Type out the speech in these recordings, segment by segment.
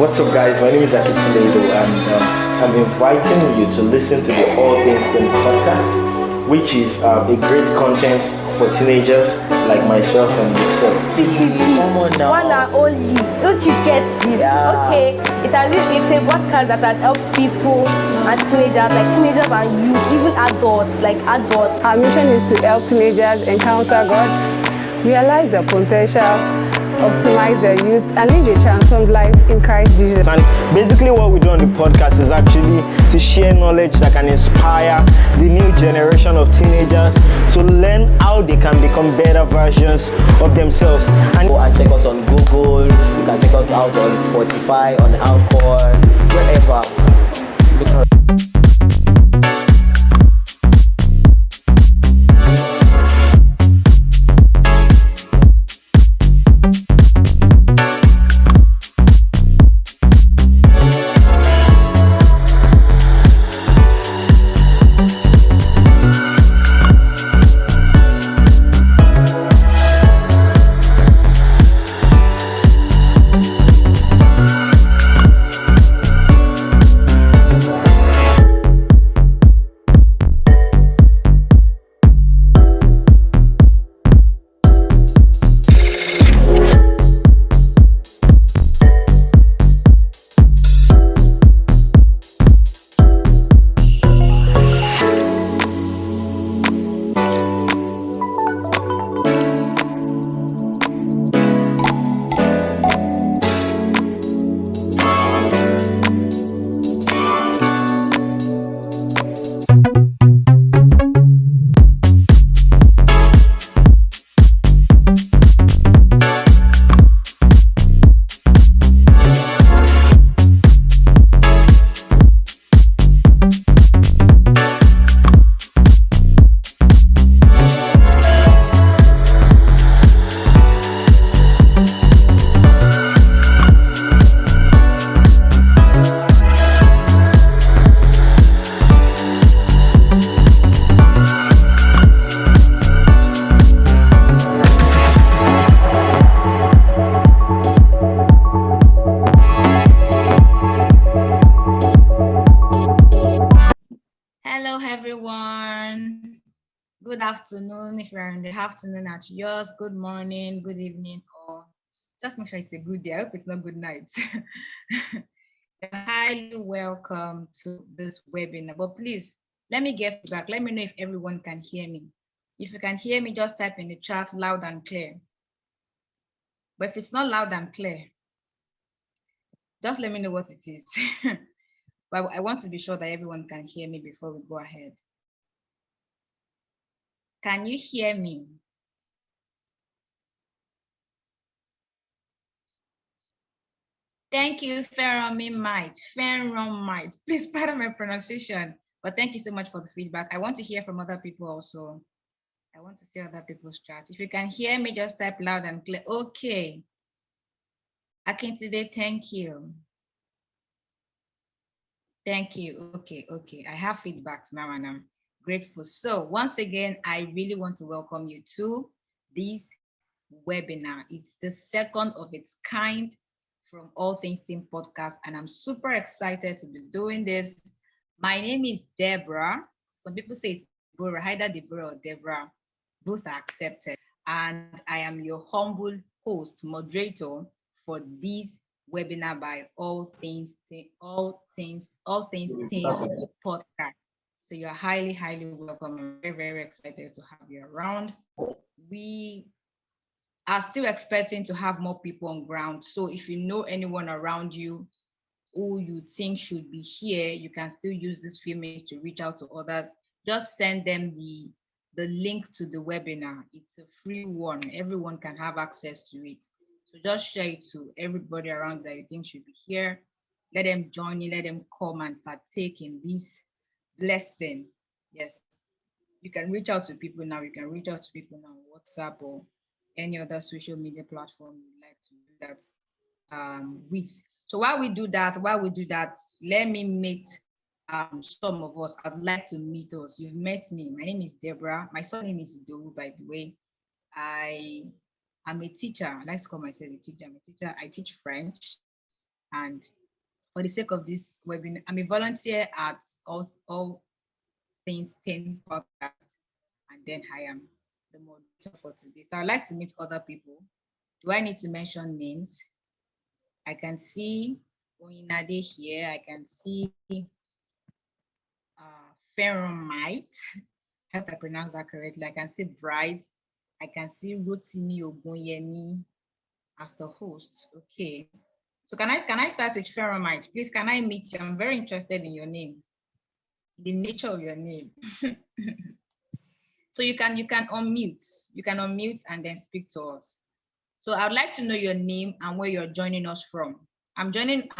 What's up, guys? My name is Facilitator, and I'm inviting you to listen to the All Things Think podcast, which is a great content for teenagers like myself and yourself. Come on now. One and only. Don't you get it? Yeah. Okay. It's a podcast that has helped people and teenagers and youth, even adults. Our mission is to help teenagers encounter God, realize their potential, optimize their youth, and live a transformed life in Christ Jesus. And basically what we do on the podcast is actually to share knowledge that can inspire the new generation of teenagers to learn how they can become better versions of themselves. And go and check us on Google, you can check us out on Spotify, on Anchor, wherever. Good afternoon. If you're in the afternoon at yours, good morning, good evening, or just make sure it's a good day. I hope it's not good night. You're highly welcome to this webinar. But please, let me get feedback. Let me know if everyone can hear me. If you can hear me, just type in the chat loud and clear. But if it's not loud and clear, just let me know what it is. But I want to be sure that everyone can hear me before we go ahead. Can you hear me? Thank you, Ferromimite. Please pardon my pronunciation, but thank you so much for the feedback. I want to hear from other people also. I want to see other people's chats. If you can hear me, just type loud and clear. Okay. Akintide, thank you. Thank you. Okay. I have feedbacks now and I'm grateful. So once again, I really want to welcome you to this webinar. It's the second of its kind from All Things Team podcast, and I'm super excited to be doing this. My name is Deborah. Some people say it's Deborah, either Deborah or Deborah. Both are accepted. And I am your humble host, moderator for this webinar by All Things Team podcast. So you're highly welcome. I'm very excited to have you around. We are still expecting to have more people on ground. So if you know anyone around you who you think should be here, you can still use this few minutes to reach out to others. Just send them the link to the webinar. It's a free one. Everyone can have access to it. So just share it to everybody around that you think should be here. Let them join in, let them come and partake in this blessing. Yes, you can reach out to people now. You can reach out to people now on WhatsApp or any other social media platform you'd like to do that with. So while we do that, let me meet some of us. I'd like to meet us. You've met me. My name is Deborah. My surname is Idowu, by the way. I'm a teacher. I like to call myself a teacher. I'm a teacher. I teach French. And for the sake of this webinar, I'm a volunteer at all Things 10 podcast, and then I am the moderator for today. So I'd like to meet other people. Do I need to mention names? I can see Oyinade here. I can see Ferromite. I hope I pronounced that correctly. I can see Bright. I can see Rotimi Ogunyemi as the host. Okay. So can I start with Ferromite? Please, can I meet you? I'm very interested in your name, the nature of your name. So you can unmute. You can unmute and then speak to us. So I'd like to know your name and where you're joining us from. I'm joining it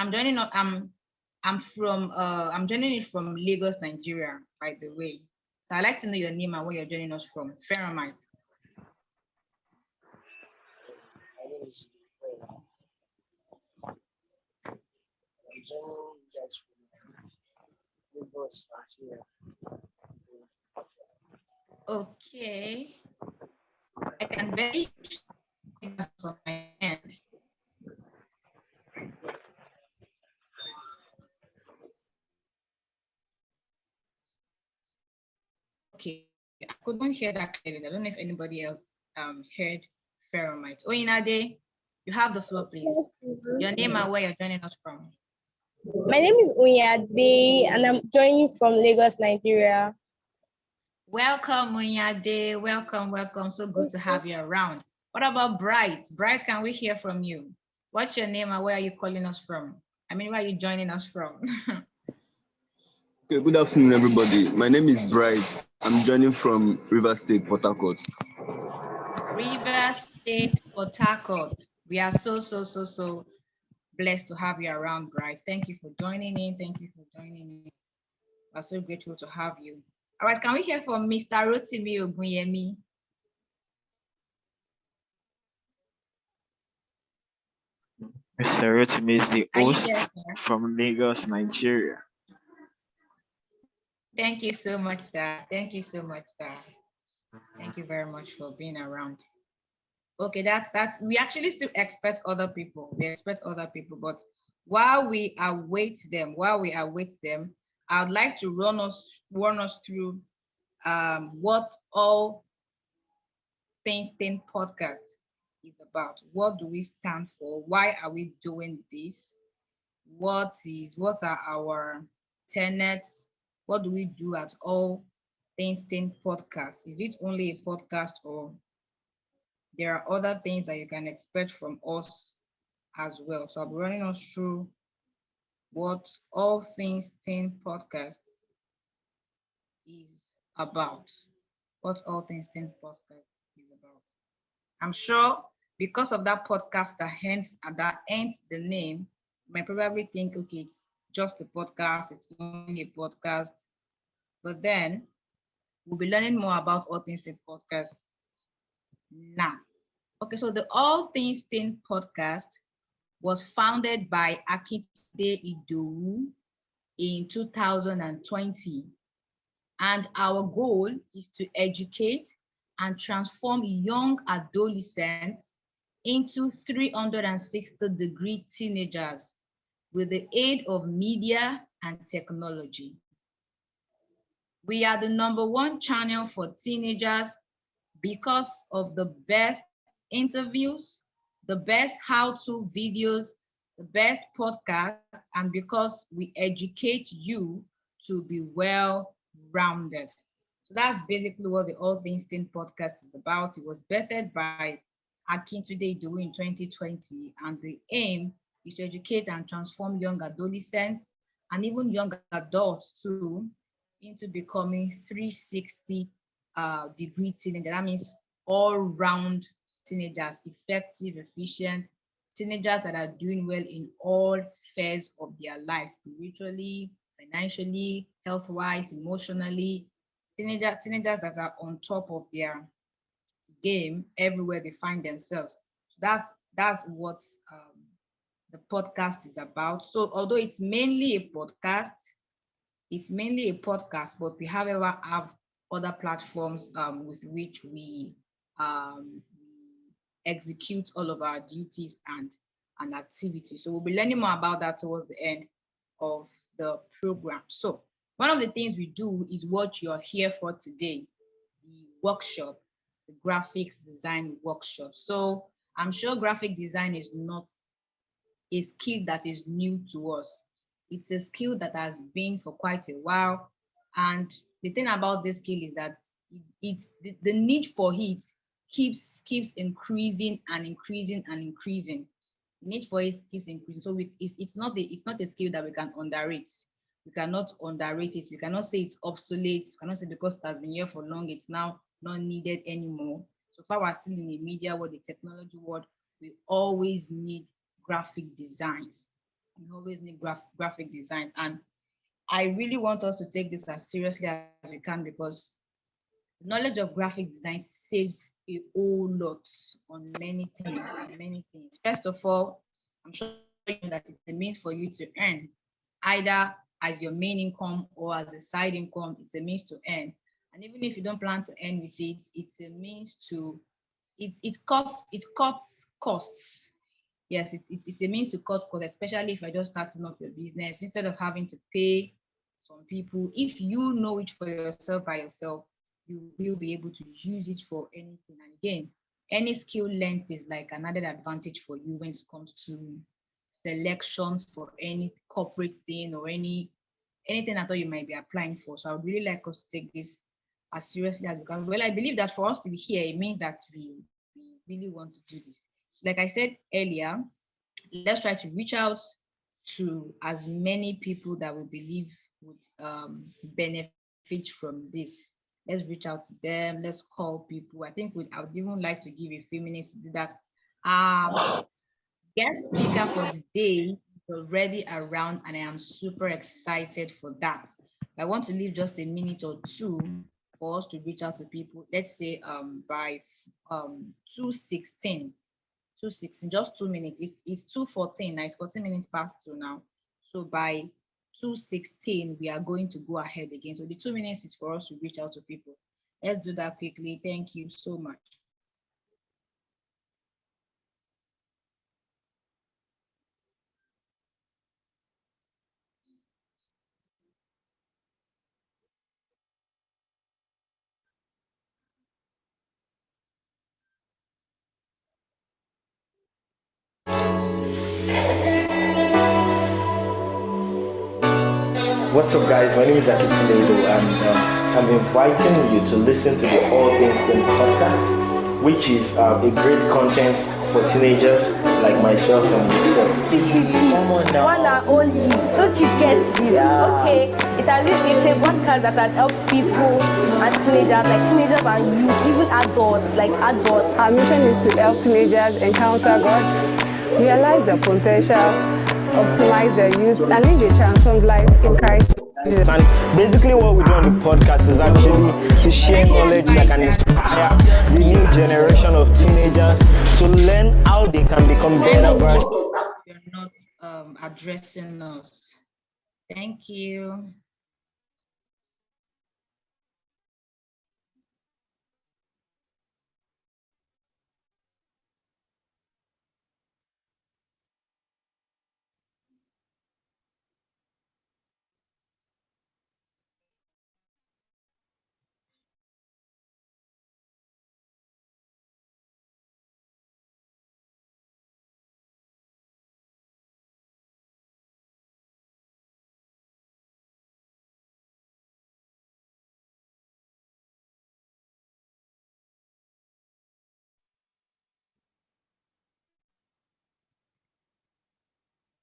from Lagos, Nigeria, by the way. So I'd like to know your name and where you're joining us from. Ferromite. Okay. I can very from my end. Okay, I couldn't hear that clearly. I don't know if anybody else heard Ferromite. Oyinade, you have the floor, please. Your name and where you're joining us from. My name is Onyade, and I'm joining from Lagos, Nigeria. Welcome, Onyade. Welcome. So good to have you around. What about Bright? Bright, can we hear from you? What's your name and where are you calling us from? I mean, where are you joining us from? Okay, good afternoon, everybody. My name is Bright. I'm joining from River State, Port Harcourt. River State, Port Harcourt. We are so blessed to have you around, Bright. Thank you for joining in. We're so grateful to have you. All right, can we hear from Mr. Rotimi Ogunyemi? Mr. Rotimi is the Are you host there, from Lagos, Nigeria. Thank you so much, sir. Thank you so much, sir. Thank you very much for being around. Okay, that's we actually still expect other people. We expect other people, but while we await them, I would like to run us through what All Things 10 podcast is about. What do we stand for? Why are we doing this? What are our tenets? What do we do at All Things 10 podcast? Is it only a podcast, or there are other things that you can expect from us as well? So I'll be running us through what All Things 10 podcast is about. What All Things 10 podcast is about. I'm sure because of that podcast that ends the name, you might probably think, okay, it's just a podcast, it's only a podcast. But then we'll be learning more about All Things 10 podcast now. Okay, so the All Things 10 podcast was founded by Akinde Idowu in 2020. And our goal is to educate and transform young adolescents into 360-degree teenagers with the aid of media and technology. We are the #1 channel for teenagers because of the best interviews, the best how-to videos, the best podcasts, and because we educate you to be well-rounded. So that's basically what the All Things 10 podcast is about. It was birthed by Akinde Idowu in 2020, and the aim is to educate and transform young adolescents and even young adults too into becoming 360-degree teenagers. That means all-round teenagers, effective, efficient, teenagers that are doing well in all spheres of their lives, spiritually, financially, health-wise, emotionally, teenagers that are on top of their game everywhere they find themselves. So that's what the podcast is about. So although it's mainly a podcast, but we however have other platforms with which we execute all of our duties and an activity. So we'll be learning more about that towards the end of the program. So one of the things we do is what you're here for today, the workshop, the graphics design workshop. So I'm sure graphic design is not a skill that is new to us. It's a skill that has been for quite a while. And the thing about this skill is that the need for it keeps increasing and increasing and increasing. The need for it keeps increasing. So it's not a skill that we can underrate. We cannot underrate it. We cannot say it's obsolete. We cannot say because it has been here for long, it's now not needed anymore. So far, we're still in the media world, the technology world. We always need graphic designs. We always need graphic designs. And I really want us to take this as seriously as we can, because knowledge of graphic design saves a whole lot on many things, First of all, I'm sure you know that it's a means for you to earn, either as your main income or as a side income. It's a means to earn. And even if you don't plan to earn with it, it's a means to, it cuts costs. Yes, it's a means to cut costs, especially if you're just starting off your business. Instead of having to pay some people, if you know it for yourself by yourself, you will be able to use it for anything. And again, any skill learned is like another advantage for you when it comes to selection for any corporate thing or anything at all you might be applying for. So I would really like us to take this as seriously as we can. Well, I believe that for us to be here, it means that we really want to do this. Like I said earlier, let's try to reach out to as many people that we believe would benefit from this. Let's reach out to them. Let's call people. I think I would even like to give a few minutes to do that. Guest speaker for the day is already around, and I am super excited for that. I want to leave just a minute or two for us to reach out to people. Let's say by 2:16, just 2 minutes. It's 2:14 now. It's 14 minutes past 2 now. So by 2:16, we are going to go ahead again. So the 2 minutes is for us to reach out to people. Let's do that quickly. Thank you so much. What's up, guys? My name is Facilitator, and I'm inviting you to listen to the All Things Then podcast, which is a great content for teenagers like myself and yourself. ATTP, one and only. Don't you get this? Yeah. Okay, it's a podcast that has helped people and teenagers and youth, even adults. Our mission is to help teenagers encounter God, realize their potential, optimize their youth, and live a transformed life in Christ. And basically what we do on the podcast is actually to share knowledge that can inspire the new generation of teenagers to learn how they can become better versions. You're not addressing us. Thank you.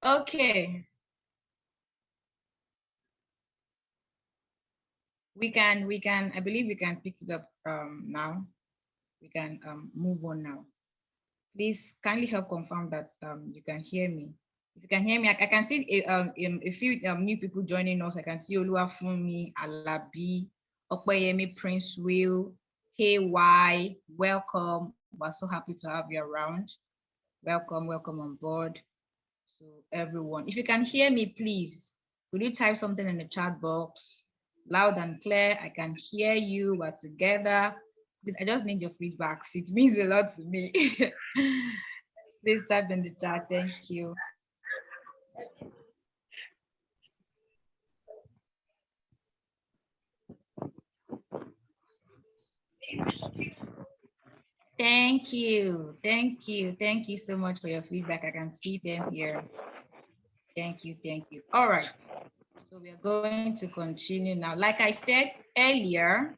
Okay. I believe we can pick it up now. We can move on now. Please kindly help confirm that you can hear me. If you can hear me, I can see a few new people joining us. I can see Oluwafunmi, Alabi, Okweyemi, Prince Will, KY. Welcome. We're so happy to have you around. Welcome on board. So everyone, if you can hear me, please, will you type something in the chat box? Loud and clear. I can hear you. We're together. Please, I just need your feedback. It means a lot to me. Please type in the chat. Thank you. Thank you. Thank you. Thank you so much for your feedback. I can see them here. Thank you. Thank you. All right. So we are going to continue now. Like I said earlier,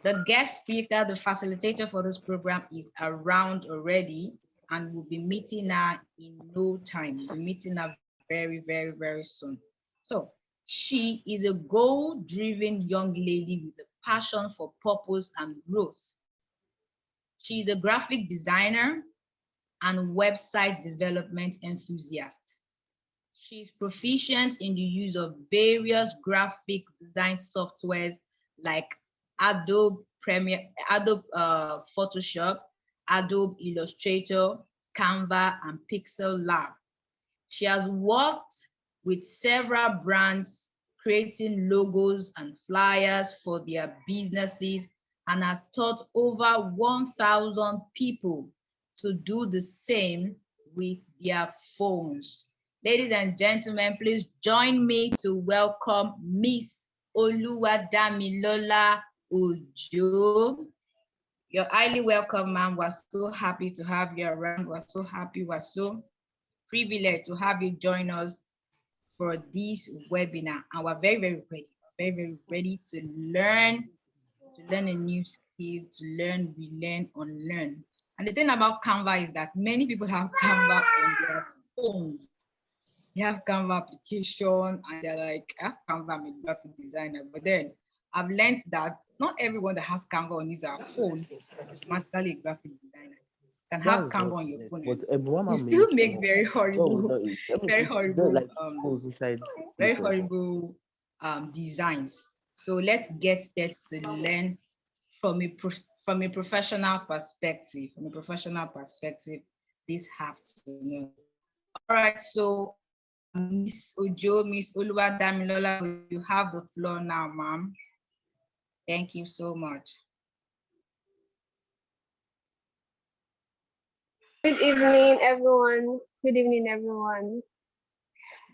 the guest speaker, the facilitator for this program is around already, and we'll be meeting her in no time. We'll be meeting her very, very, very soon. So she is a goal-driven young lady with a passion for purpose and growth. She is a graphic designer and website development enthusiast. She is proficient in the use of various graphic design softwares like Adobe Premiere, Adobe Photoshop, Adobe Illustrator, Canva, and Pixel Lab. She has worked with several brands creating logos and flyers for their businesses and has taught over 1,000 people to do the same with their phones. Ladies and gentlemen, please join me to welcome Miss Oluwadamilola Ojo. You're highly welcome, ma'am. We're so happy to have you around. We're so happy. We're so privileged to have you join us for this webinar. And we're very, very ready. Very, very ready to learn a new skill, to learn, relearn, unlearn. And the thing about Canva is that many people have Canva on their phones. They have Canva application and they're like, I have Canva, I'm a graphic designer. But then I've learned that not everyone that has Canva on his phone is masterly a graphic designer. You can have Canva on your phone. You still make very horrible, very horrible designs. So let's get set to learn from a professional perspective. From a professional perspective, this afternoon. All right, so Miss Ojo, Miss Oluwadamilola, you have the floor now, ma'am. Thank you so much. Good evening, everyone. Good evening, everyone.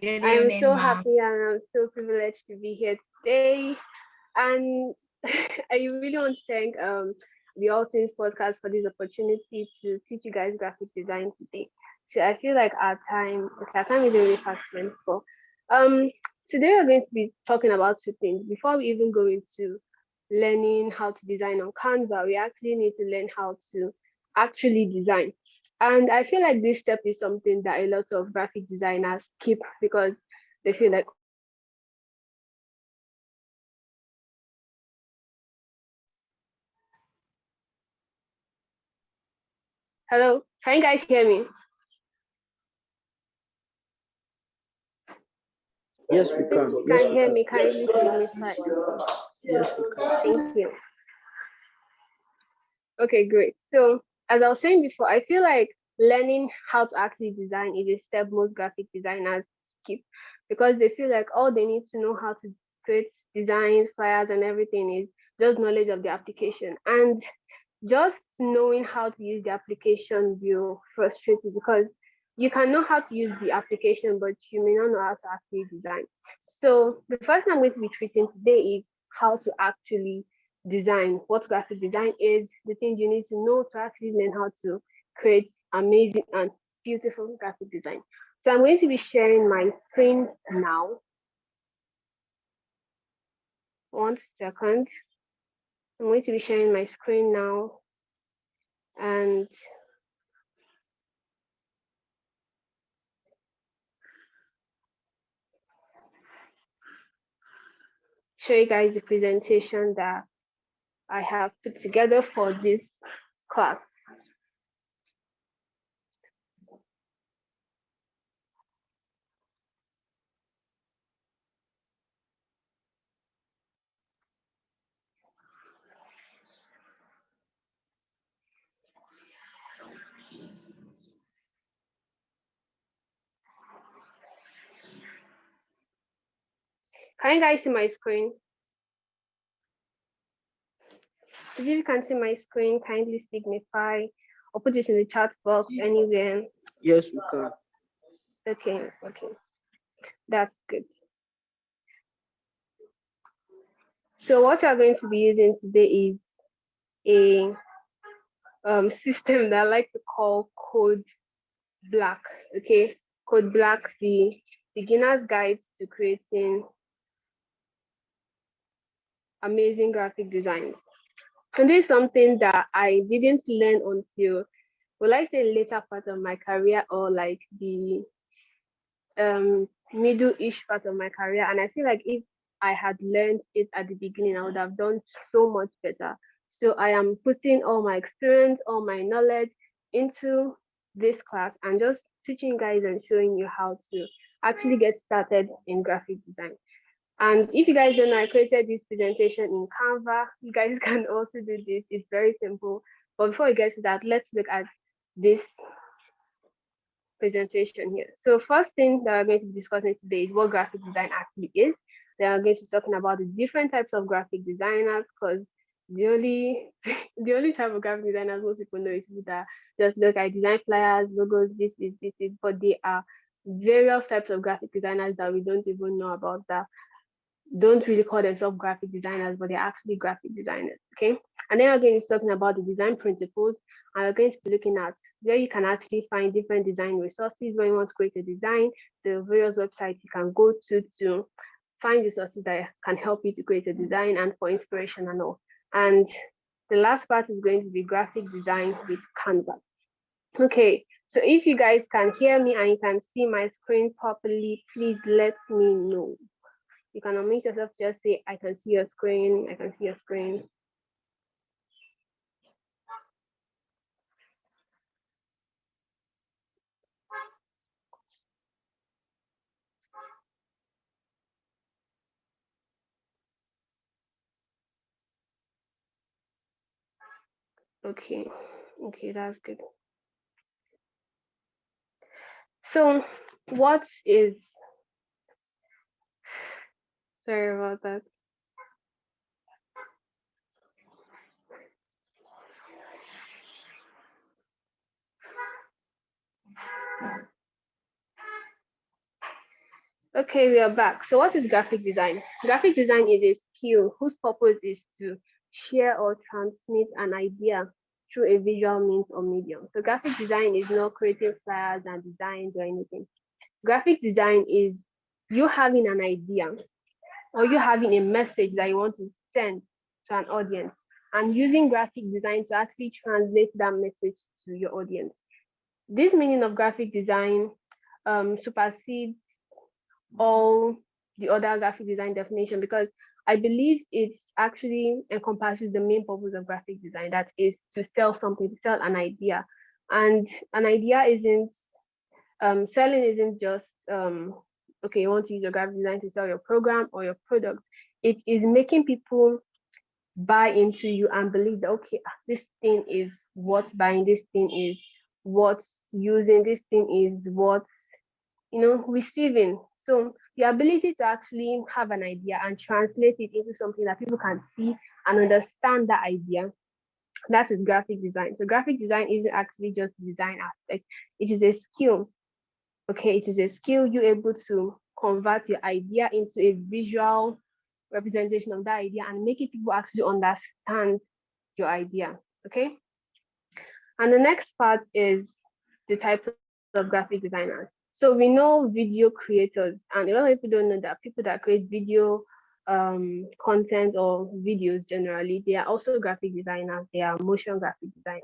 Good I am evening, so ma'am. happy and I'm so privileged to be here today. And I really want to thank the All Things podcast for this opportunity to teach you guys graphic design today. So I feel like our time is really fast spent. So today we're going to be talking about two things. Before we even go into learning how to design on Canva, we actually need to learn how to actually design. And I feel like this step is something that a lot of graphic designers skip because they feel like, hello, can you guys hear me? Yes, we can. If you can hear me, kindly signify. Yes, we can. Thank you. Okay, great. So as I was saying before, I feel like learning how to actually design is a step most graphic designers skip because they feel like all they need to know how to create designs, flyers, and everything is just knowledge of the application. And just knowing how to use the application will frustrate you because you can know how to use the application, but you may not know how to actually design. So the first thing I'm going to be treating today is how to actually design, what graphic design is, the things you need to know to actually learn how to create amazing and beautiful graphic design. So I'm going to be sharing my screen now. 1 second. I'm going to be sharing my screen now and show you guys the presentation that I have put together for this class. Can you guys see my screen? If you can see my screen, kindly signify or put it in the chat box anywhere. Yes, we can. Okay, that's good. So what we are going to be using today is a system that I like to call Code Black. Okay, Code Black, the beginner's guide to creating amazing graphic designs. And this is something that I didn't learn until, well, I say later part of my career, or like the middle-ish part of my career. And I feel like if I had learned it at the beginning, I would have done so much better. So I am putting all my experience, all my knowledge into this class and just teaching you guys and showing you how to actually get started in graphic design. And if you guys don't know, I created this presentation in Canva. You guys can also do this. It's very simple. But before we get to that, let's look at this presentation here. So first thing that we're going to be discussing today is what graphic design actually is. Then we're going to be talking about the different types of graphic designers, because the only the only type of graphic designers most people know is people that just look, I design flyers, logos, this is, but there are various types of graphic designers that we don't even know about, that don't really call themselves graphic designers, but they're actually graphic designers. Okay. And then we're going to be talking about the design principles, and we're going to be looking at where you can actually find different design resources when you want to create a design, the various websites you can go to find resources that can help you to create a design and for inspiration and all. And the last part is going to be graphic design with Canva. Okay, so if you guys can hear me and you can see my screen properly, please let me know. You can unmute yourself, just say, I can see your screen, I can see your screen. Okay, that's good. So what is, sorry about that. Okay, we are back. So what is graphic design? Graphic design is a skill whose purpose is to share or transmit an idea through a visual means or medium. So graphic design is not creating flyers and designs or anything. Graphic design is you having an idea or you having a message that you want to send to an audience and using graphic design to actually translate that message to your audience. This meaning of graphic design supersedes all the other graphic design definition, because I believe it actually encompasses the main purpose of graphic design, that is to sell something, to sell an idea. And an idea isn't, selling isn't just, okay, you want to use your graphic design to sell your program or your product. It is making people buy into you and believe that, okay, this thing is worth buying, this thing is worth using, this thing is worth, receiving. So the ability to actually have an idea and translate it into something that people can see and understand that idea, that is graphic design. So graphic design isn't actually just the design aspect, it is a skill. Okay, it is a skill you're able to convert your idea into a visual representation of that idea and make it people actually understand your idea. Okay. And the next part is the types of graphic designers. So we know video creators, and a lot of people don't know that people that create video content or videos generally, they are also graphic designers, they are motion graphic designers.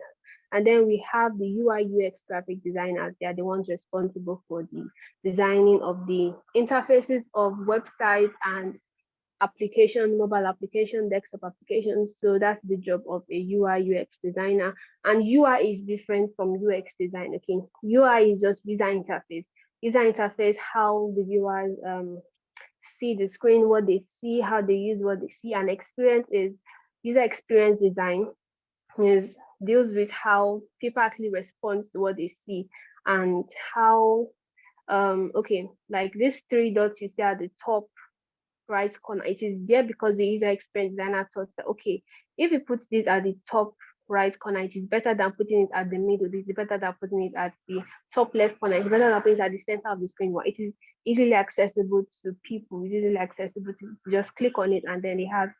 And then we have the UI UX graphic designers, they are the ones responsible for the designing of the interfaces of websites and application, mobile application, desktop applications. So that's the job of a UI UX designer. And UI is different from UX design. Okay, UI is just user interface. User interface, how the viewers see the screen, what they see, how they use what they see. And experience is user experience design, is deals with how people actually respond to what they see and how okay, like these three dots you see at the top right corner, it is there because the user experience designer thought that, okay, if we put this at the top right corner. It is better than putting it at the middle. It is better than putting it at the top left corner. It's better than putting it at the center of the screen. But it is easily accessible to people. It's easily accessible to just click on it, and then they have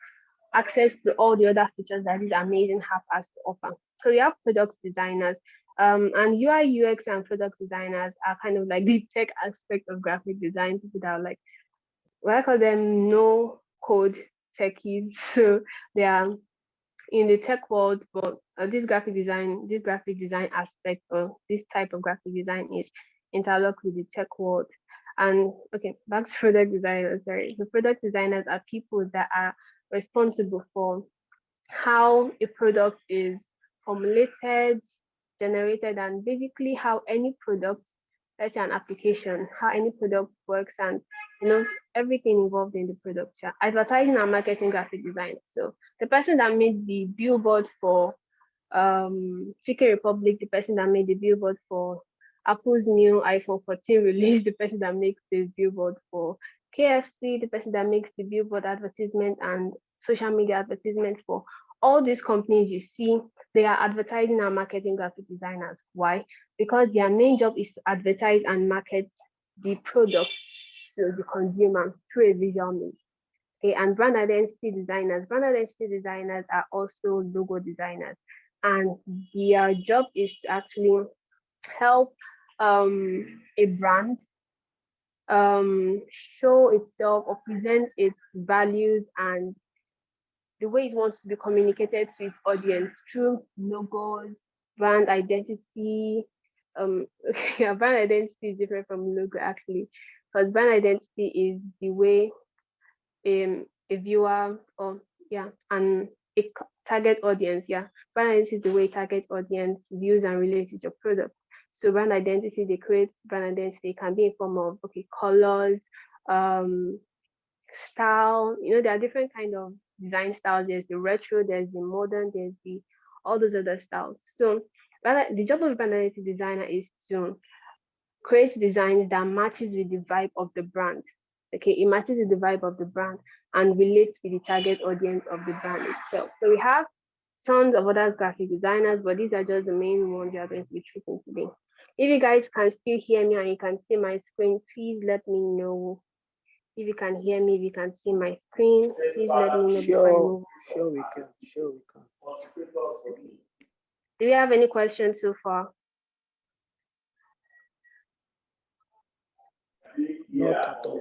access to all the other features that this amazing app has to offer. So we have product designers, and UI UX and product designers are kind of like the tech aspect of graphic design. People that are like, well, I call them no code techies. So they are in the tech world, but this graphic design aspect, or this type of graphic design is interlocked with the tech world. And okay, back to product designers. Sorry, the product designers are people that are responsible for how a product is formulated, generated, and basically how any product, let's say an application, how any product works, and you know everything involved in the product. Yeah. Advertising and marketing graphic design. So the person that made the billboard for Chicken Republic, the person that made the billboard for Apple's new iPhone 14 release, the person that makes the billboard for KFC, the person that makes the billboard advertisement and social media advertisement for all these companies you see, they are advertising and marketing graphic designers. Why? Because their main job is to advertise and market the product to the consumer through a visual means. Okay, and brand identity designers. Brand identity designers are also logo designers, and their job is to actually help a brand show itself or present its values and the way it wants to be communicated to its audience through logos, brand identity. Yeah, brand identity is different from logo actually, because brand identity is the way a viewer or yeah, and a target audience. Yeah, brand identity is the way target audience views and relates with your product. So brand identity, they create brand identity. It can be in form of okay colors, um, style. You know, there are different kind of design styles. There's the retro, there's the modern, there's the all those other styles. So the job of a brand identity designer is to create designs that matches with the vibe of the brand. Okay, it matches with the vibe of the brand and relates with the target audience of the brand itself. So we have tons of other graphic designers, but these are just the main ones we are going to be treating today. If you guys can still hear me and you can see my screen, please let me know. If you can hear me, if you can see my screen, please let me know before I move. Sure we can. Sure we can. Do you have any questions so far? Not at all.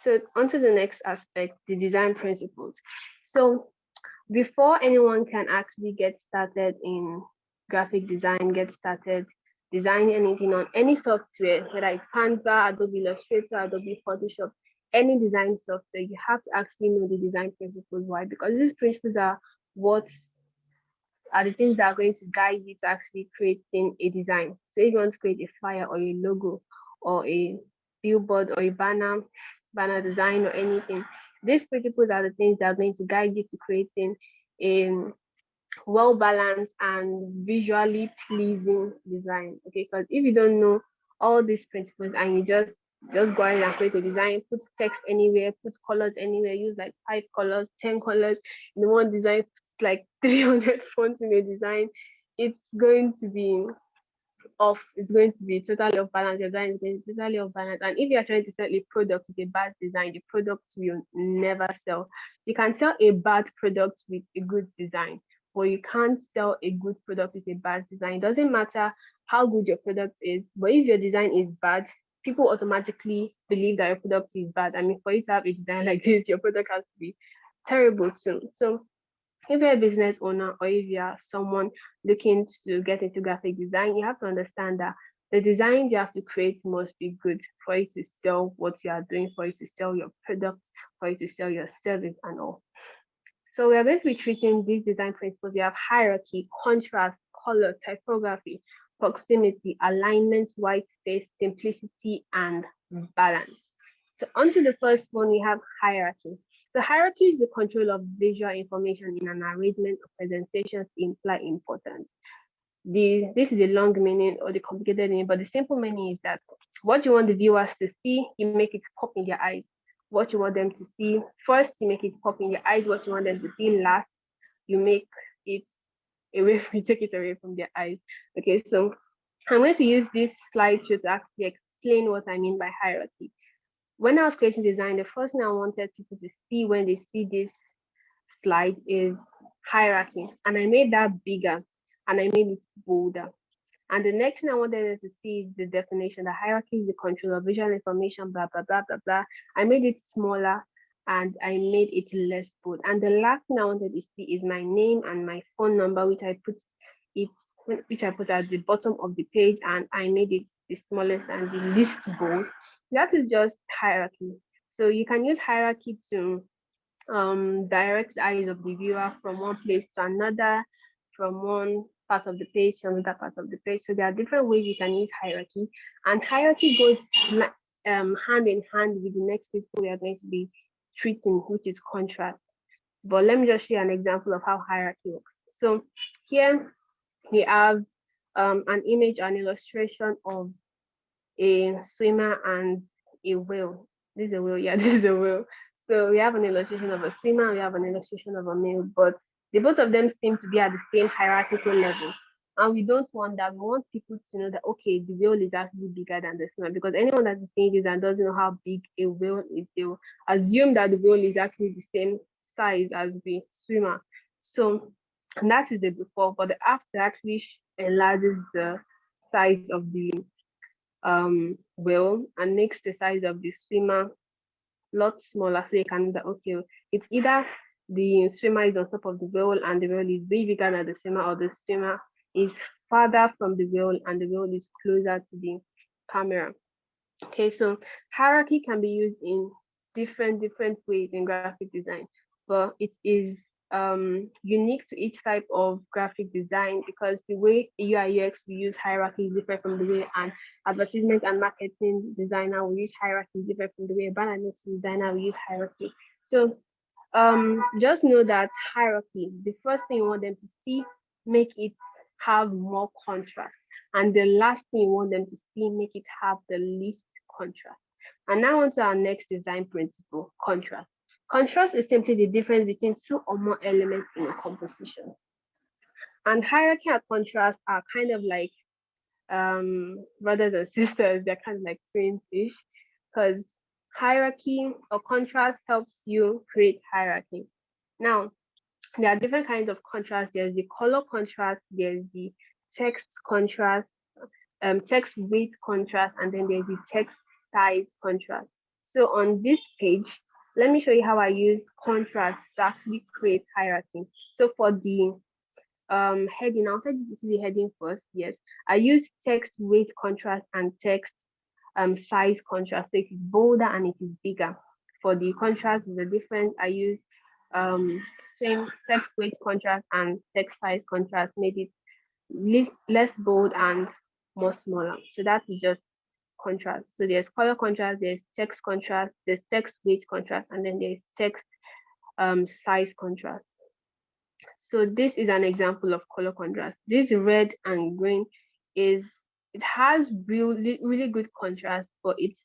So on to the next aspect, the design principles. So before anyone can actually get started in graphic design, get started designing anything on any software, whether it's Canva, Adobe Illustrator, Adobe Photoshop, any design software, you have to actually know the design principles. Why? Because these principles are what are the things that are going to guide you to actually creating a design. So if you want to create a flyer or a logo or a billboard or a banner design or anything, these principles are the things that are going to guide you to creating a well balanced and visually pleasing design. Okay, because if you don't know all these principles and you just go ahead and create a design, put text anywhere, put colors anywhere, use like 5 colors, 10 colors in one design, put like 300 fonts in a design, it's going to be off. It's going to be totally off balance. Your design is going to be totally off balance. And if you are trying to sell a product with a bad design, the product will never sell. You can sell a bad product with a good design, but you can't sell a good product with a bad design. It doesn't matter how good your product is, but if your design is bad, people automatically believe that your product is bad. I mean, for you to have a design like this, your product has to be terrible too. So if you're a business owner or if you are someone looking to get into graphic design, you have to understand that the designs you have to create must be good for you to sell what you are doing, for you to sell your products, for you to sell your service and all. So we are going to be treating these design principles. You have hierarchy, contrast, color, typography, proximity, alignment, white space, simplicity, and balance. So onto the first one, we have hierarchy. The hierarchy is the control of visual information in an arrangement of presentations to imply importance. This is the long meaning or the complicated meaning, but the simple meaning is that what you want the viewers to see, you make it pop in their eyes. what you want them to see. First, you make it pop in your eyes, what you want them to see. Last, you make it you take it away from their eyes. Okay, so I'm going to use this slideshow to actually explain what I mean by hierarchy. When I was creating design, the first thing I wanted people to see when they see this slide is hierarchy. And I made that bigger and I made it bolder. And the next thing I wanted them to see is the definition. The hierarchy is the control of visual information, blah, blah, blah, blah, blah. I made it smaller and I made it less bold. And the last thing I wanted to see is my name and my phone number, it which I put at the bottom of the page, and I made it the smallest and the least bold. That is just hierarchy. So you can use hierarchy to direct the eyes of the viewer from one place to another, from one part of the page to another part of the page. So there are different ways you can use hierarchy, and hierarchy goes hand in hand with the next principle we are going to be treating, which is contrast. But let me just show you an example of how hierarchy works. So here we have an image, an illustration of a swimmer and a whale. This is a whale, yeah, this is a whale. So we have an illustration of a swimmer, we have an illustration of a male, but the both of them seem to be at the same hierarchical level. And we don't want that. We want people to know that, okay, the whale is actually bigger than the swimmer, because anyone that's seeing this and doesn't know how big a whale is, they will assume that the whale is actually the same size as the swimmer. So and that is the before, but the after actually enlarges the size of the whale and makes the size of the swimmer lot smaller, so you can okay, it's either the swimmer is on top of the whale and the whale is way bigger than the swimmer, or the swimmer is farther from the whale and the whale is closer to the camera. Okay, so hierarchy can be used in different ways in graphic design, but it is unique to each type of graphic design, because the way UI UX we use hierarchy is different from the way an advertisement and marketing designer will use hierarchy is different from the way a brand identity designer will use hierarchy. So just know that hierarchy, the first thing you want them to see, make it have more contrast, and the last thing you want them to see, make it have the least contrast. And now on to our next design principle, contrast. Contrast is simply the difference between two or more elements in a composition. And hierarchy and contrast are kind of like brothers and sisters. They're kind of like twins-ish, because hierarchy or contrast helps you create hierarchy. Now, there are different kinds of contrast. There's the color contrast, there's the text contrast, text weight contrast, and then there's the text size contrast. So on this page, let me show you how I use contrast to actually create hierarchy. So for the heading, I'll tell you to see the heading first. Yes, I use text weight contrast and text size contrast. So it is bolder and it is bigger. For the contrast, the difference, I use same text weight contrast and text size contrast, made it less bold and more smaller. So that is just contrast. So there's color contrast, there's text contrast, there's text weight contrast, and then there's text size contrast. So this is an example of color contrast. This red and green it has really good contrast, but it's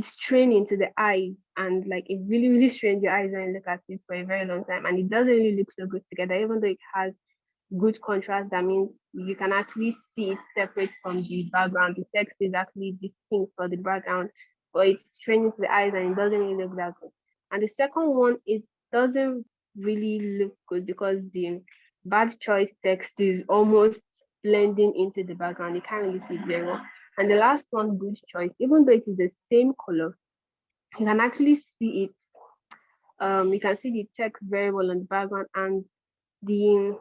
straining to the eyes, and like it really strains your eyes when you look at it for a very long time, and it doesn't really look so good together, even though it has good contrast. That means you can actually see it separate from the background. The text is actually distinct from the background, but it's straining to the eyes and it doesn't really look that good. And the second one, it doesn't really look good because the bad choice text is almost blending into the background. You can't really see it very well. And the last one, good choice, even though it is the same color, you can actually see it. You can see the text very well on the background, and the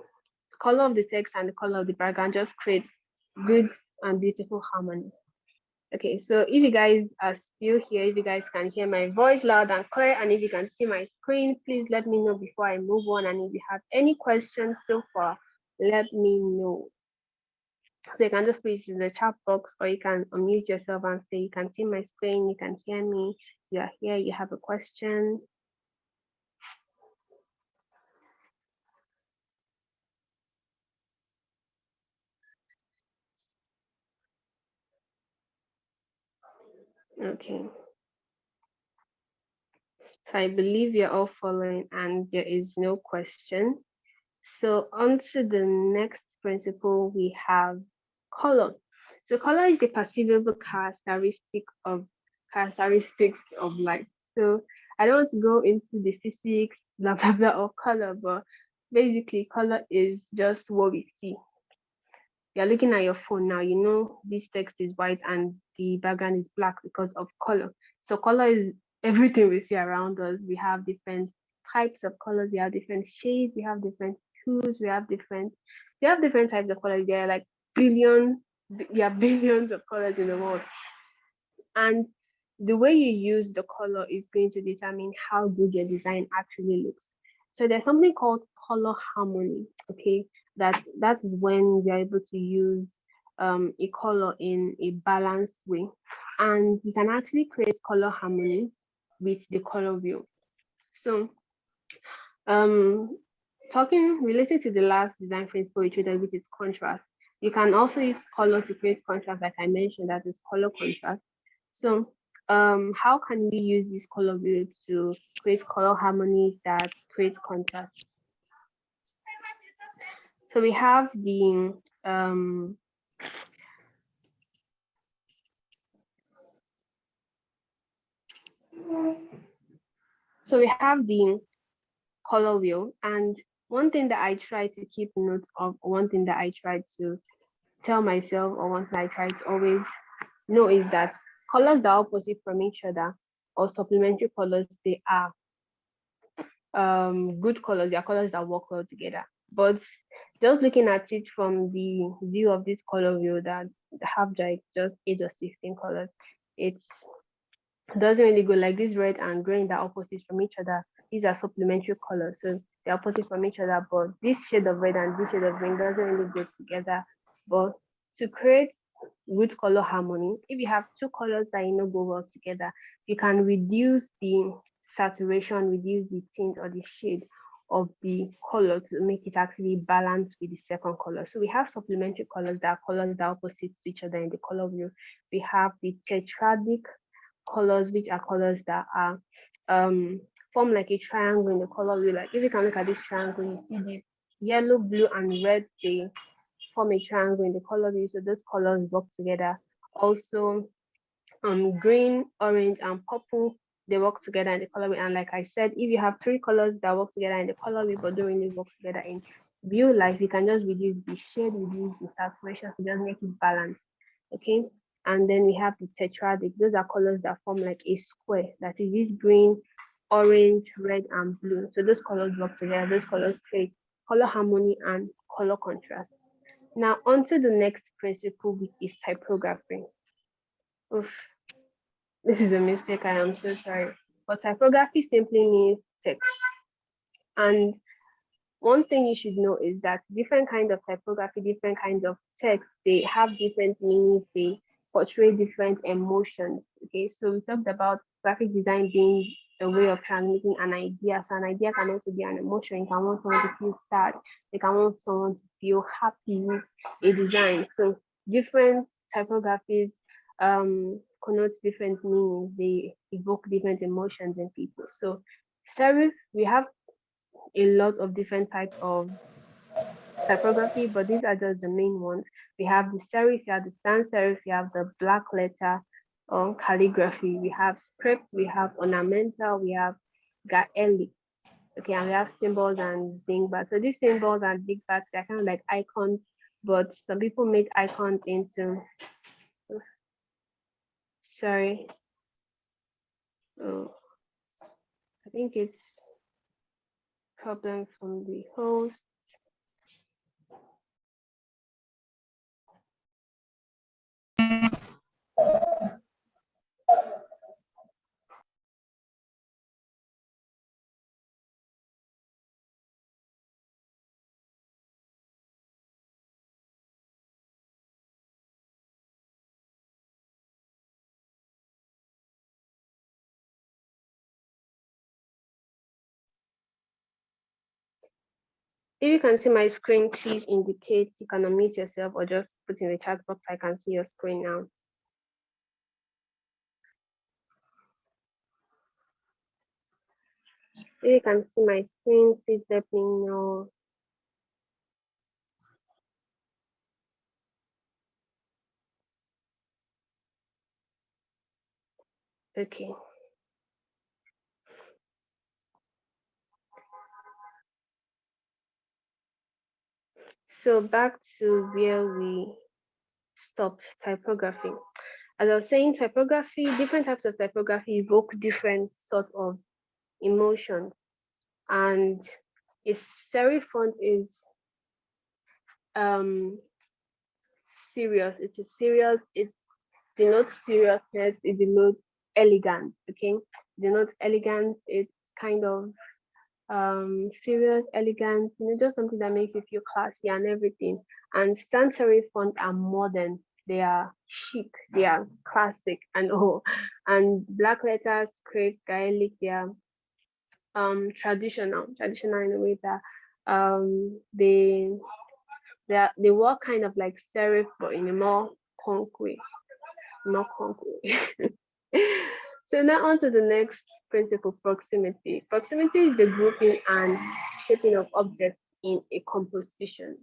color of the text and the color of the background just creates good and beautiful harmony. Okay, so if you guys are still here, if you guys can hear my voice loud and clear, and if you can see my screen, please let me know before I move on. And if you have any questions so far, let me know. So you can just put it in the chat box, or you can unmute yourself and say you can see my screen, you can hear me, you are here, you have a question. Okay. So I believe you're all following and there is no question. So on to the next principle, we have color. So color is the perceivable characteristics of light. So I don't want to go into the physics, blah blah blah of color, but basically color is just what we see. You're looking at your phone now, you know this text is white and the background is black because of color. So color is everything we see around us. We have different types of colors, we have different shades, we have different hues, we have different types of colors. There are like billions of colors in the world. And the way you use the color is going to determine how good your design actually looks. So there's something called color harmony. Okay, that is when you're able to use a color in a balanced way, and you can actually create color harmony with the color wheel. So um talking related to the last design principle we treated, which is contrast, you can also use color to create contrast, like I mentioned, that is color contrast. So how can we use this color wheel to create color harmonies that create contrast? So we have the color wheel, and one thing that I try to keep note of, one thing that I try to tell myself, or one thing I try to always know is that colors that are opposite from each other or supplementary colors, they are good colors, they are colors that work well together. But just looking at it from the view of this color wheel that have like just 8 or 16 colors, it's doesn't really go like this red and green that are opposite from each other. These are supplementary colors, so they're opposite from each other, but this shade of red and this shade of green doesn't really go together. But to create good color harmony, if you have two colors that go well together, you can reduce the saturation, reduce the tint or the shade of the color to make it actually balance with the second color. So we have supplementary colors that are colors that are opposite to each other in the color wheel. We have the tetradic colors, which are colors that are form like a triangle in the color wheel. Like if you can look at this triangle, you see this yellow, blue, and red, they form a triangle in the color wheel. So those colors work together. Also, green, orange, and purple, they work together in the color wheel. And like I said, if you have three colors that work together in the color wheel but don't really work together in real life, you can just reduce the shade, reduce the saturation to just make it balanced. Okay. And then we have the tetradic. Those are colors that form like a square. That is this green, orange, red, and blue. So those colors work together. Those colors create color harmony and color contrast. Now on to the next principle, which is typography. Oof, this is a mistake. I am so sorry. But typography simply means text. And one thing you should know is that different kinds of typography, different kinds of text, they have different meanings, they portray different emotions. Okay, so we talked about graphic design being a way of transmitting an idea. So an idea can also be an emotion. You can want someone to feel sad, you can want someone to feel happy with a design. So different typographies connote different meanings, they evoke different emotions in people. So serif, we have a lot of different types of typography, but these are just the main ones. We have the serif, we have the sans serif, we have the black letter calligraphy, we have script, we have ornamental, we have Gaelic. Okay, and we have symbols and dingbats. So these symbols and dingbats, they're kind of like icons, but some people make icons into, sorry, oh, I think it's problem from the host. If you can see my screen, please indicate. You can unmute yourself or just put in the chat box. I can see your screen now. If you can see my screen, please let me know. Okay. So back to where we stopped, typography. As I was saying, typography, different types of typography evoke different sort of emotions. And a serif font is um serious. It is serious. It denotes seriousness. It denotes elegance. Okay, it denotes elegance. It's kind of serious, elegant. Just something that makes you feel classy and everything. And sans serif font are modern. They are chic. They are classic and all. And black letters, script, Gaelic. They are traditional in a way that they they work kind of like serif but in a more concrete, more concrete. So now on to the next principle, proximity. Proximity is the grouping and shaping of objects in a composition.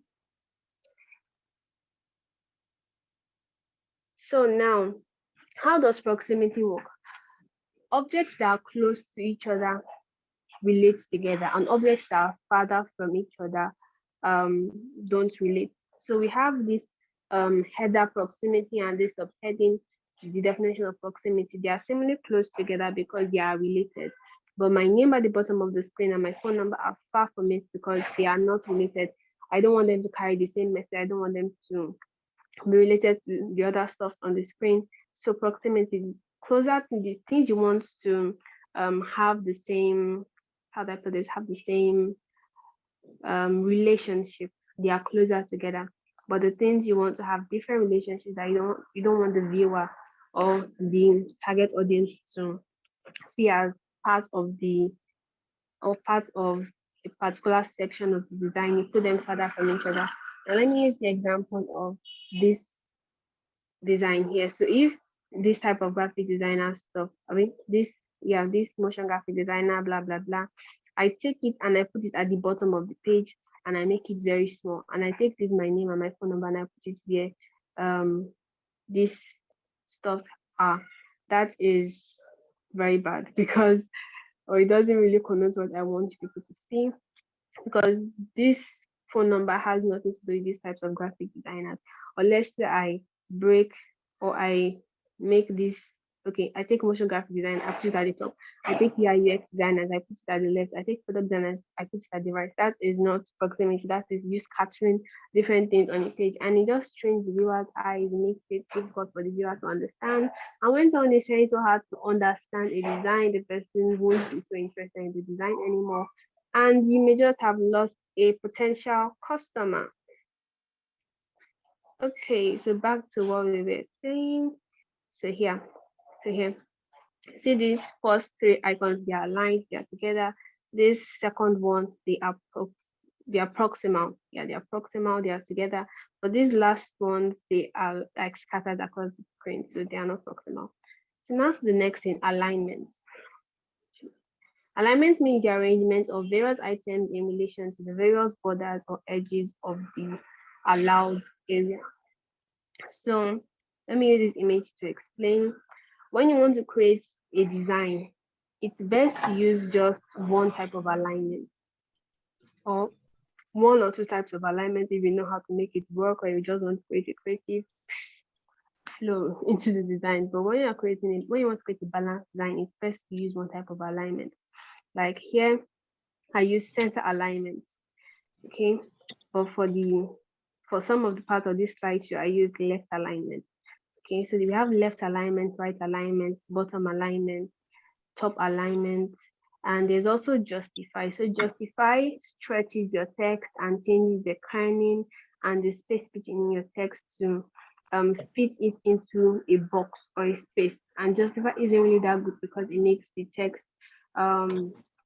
So now, how does proximity work? Objects that are close to each other relate together, and objects that are farther from each other don't relate. So we have this header proximity and this subheading, the definition of proximity. They are similarly close together because they are related. But my name at the bottom of the screen and my phone number are far from it because they are not related. I don't want them to carry the same message. I don't want them to be related to the other stuff on the screen. So proximity, closer to the things you want to have the same, how do I put this, have the same relationship. They are closer together. But the things you want to have different relationships that you don't want the viewer or the target audience to see as part of the or part of a particular section of the design. You put them further from each other. Now let me use the example of this design here. So if this type of graphic designer stuff, I mean this motion graphic designer, blah blah blah, I take it and I put it at the bottom of the page and I make it very small. And I take this my name and my phone number and I put it where this stuff are. That is very bad because or it doesn't really connote what I want people to see because this phone number has nothing to do with these types of graphic designers. Unless I break or I make this. Okay, I take motion graphic design, I put it at the top. I take UI UX designers, I put it at the left. I take product designers, I put it at the right. That is not proximity. That is you scattering different things on the page, and it just strains the viewer's eyes, makes it difficult for the viewer to understand. And when someone is trying so hard to understand a design, the person won't be so interested in the design anymore, and you may just have lost a potential customer. Okay, so back to what we were saying. So here, so here, see these first three icons, they are aligned, they are together. This second one, they are proximal. Yeah, they are proximal, they are together. But these last ones, they are like scattered across the screen, so they are not proximal. So now to the next thing, alignment. Alignment means the arrangement of various items in relation to the various borders or edges of the allowed area. So let me use this image to explain. When you want to create a design, it's best to use just one type of alignment or one or two types of alignment if you know how to make it work or you just want to create a creative flow into the design. But when you're creating it, when you want to create a balanced design, it's best to use one type of alignment. Like here, I use center alignment. Okay. But for some of the part of this slideshow, I use left alignment. Okay, so we have left alignment, right alignment, bottom alignment, top alignment, and there's also justify. So justify stretches your text and changes the kerning and the space between your text to fit it into a box or a space. And justify isn't really that good because it makes the text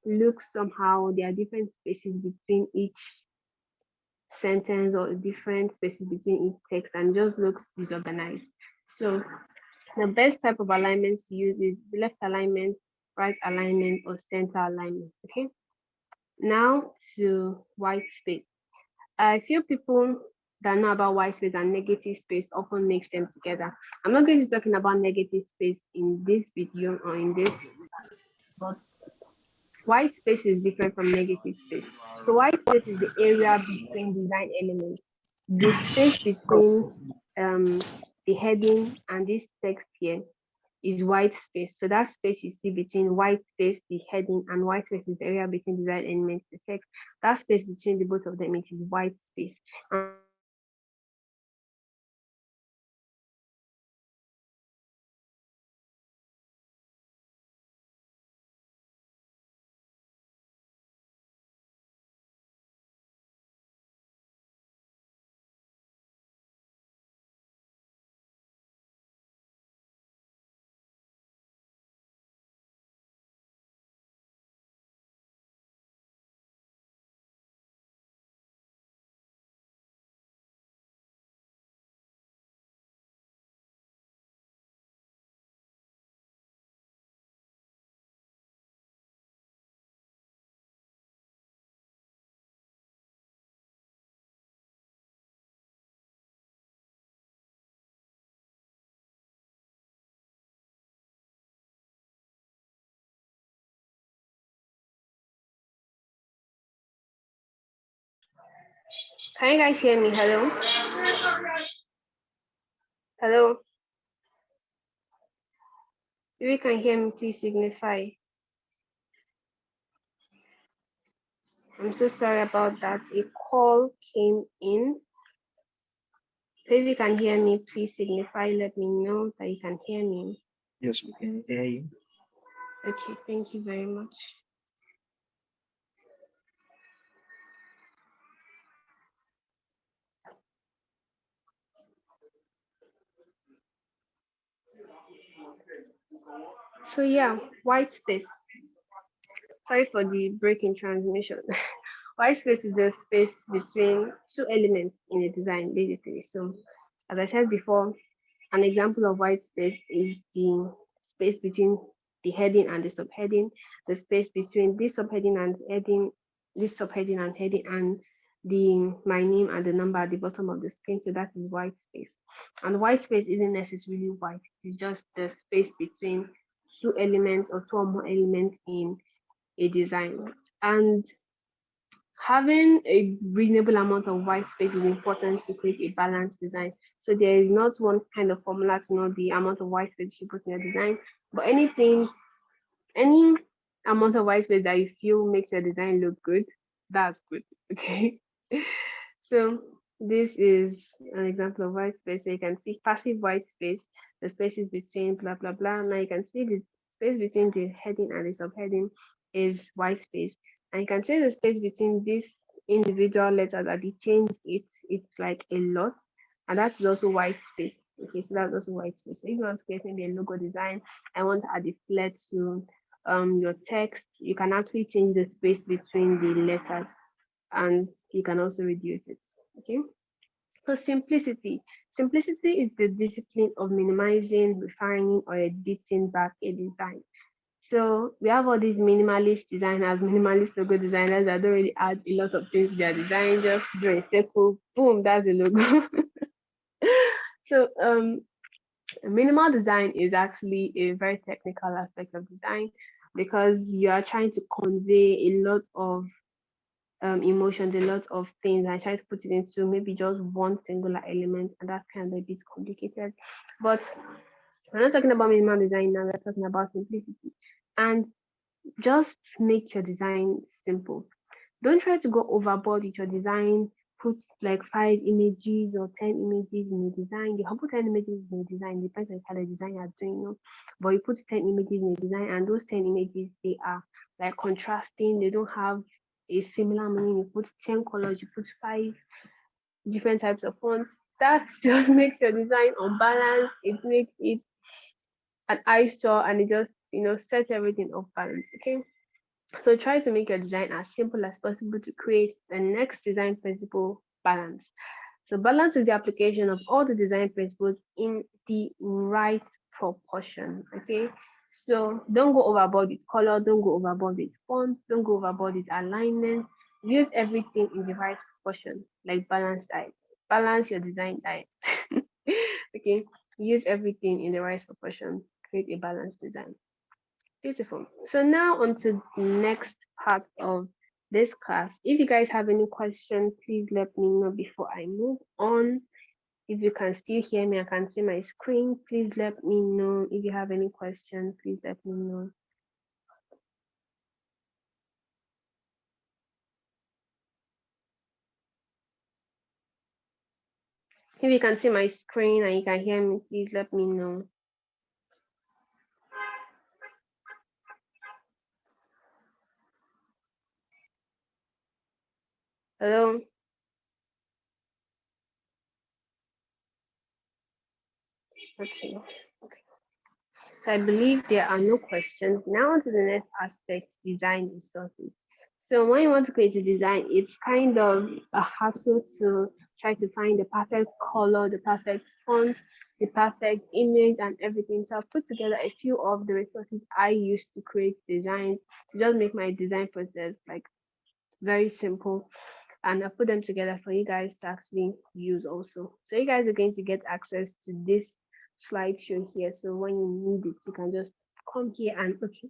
look somehow. There are different spaces between each sentence or different spaces between each text and just looks disorganized. So the best type of alignments to use is left alignment, right alignment, or center alignment. Okay. Now to white space. I feel people that know about white space and negative space often mix them together. I'm not going to be talking about negative space in this video or in this, but white space is different from negative space. So white space is the area between design elements. The space between um, the heading and this text here is white space. So that space you see between white space, the heading, and white space is the area between design elements, the text. That space between the both of them, it is white space. And the space between the heading and the text is black space. So that space between the heading and the text is black space. And the space between the heading and the text is white space. Can you guys hear me? Hello? Hello? If you can hear me, please signify. I'm so sorry about that. A call came in. So if you can hear me, please signify. Let me know that you can hear me. Yes, we can hear you. Okay, thank you very much. So yeah, white space. Sorry for the break in transmission. White space is the space between two elements in a design, basically. So as I said before, an example of white space is the space between the heading and the subheading, the space between this subheading and heading, this subheading and heading, and the my name and the number at the bottom of the screen. So that is white space. And white space isn't necessarily white, it's just the space between two elements or two or more elements in a design. And having a reasonable amount of white space is important to create a balanced design. So there is not one kind of formula to know the amount of white space you put in your design, but any amount of white space that you feel makes your design look good, that's good. Okay. So this is an example of white space. So you can see passive white space, the spaces between blah blah blah. Now you can see the space between the heading and the subheading is white space. And you can see the space between this individual letter that they changed it's like a lot. And that's also white space. Okay, so that's also white space. So if you want to create maybe a logo design, I want to add a flare to your text, you can actually change the space between the letters and you can also reduce it. Okay. So simplicity. Simplicity is the discipline of minimizing, refining, or editing back a design. So we have all these minimalist designers, minimalist logo designers that don't really add a lot of things to their design, just draw a circle, boom, that's the logo. So minimal design is actually a very technical aspect of design because you are trying to convey a lot of emotions, a lot of things, and try to put it into maybe just one singular element, and that's kind of a bit complicated. But we're not talking about minimal design now, we're talking about simplicity. And just make your design simple. Don't try to go overboard with your design. Put like 5 images or 10 images in a design. You can put 10 images in a design, depends on the kind of design you're doing, But you put 10 images in a design, and those 10 images they are like contrasting, they don't have a similar meaning. You put 10 colors, you put 5 different types of fonts. That just makes your design unbalanced. It makes it an eyesore and it just sets everything off balance. Okay. So try to make your design as simple as possible to create the next design principle balance. So balance is the application of all the design principles in the right proportion. Okay. So don't go overboard with color, don't go overboard with font, don't go overboard with alignment. Use everything in the right proportion, like balanced diet. Balance your design diet. Okay, use everything in the right proportion. Create a balanced design. Beautiful. So now on to the next part of this class. If you guys have any questions, please let me know before I move on. If you can still hear me, I can see my screen. Please let me know if you have any questions. Please let me know. If you can see my screen and you can hear me, please let me know. Hello? Okay. So I believe there are no questions. Now on to the next aspect, design resources. So when you want to create a design, it's kind of a hassle to try to find the perfect color, the perfect font, the perfect image and everything. So I've put together a few of the resources I use to create designs to just make my design process like very simple. And I put them together for you guys to actually use also. So you guys are going to get access to this slideshow here. So when you need it, you can just come here and okay.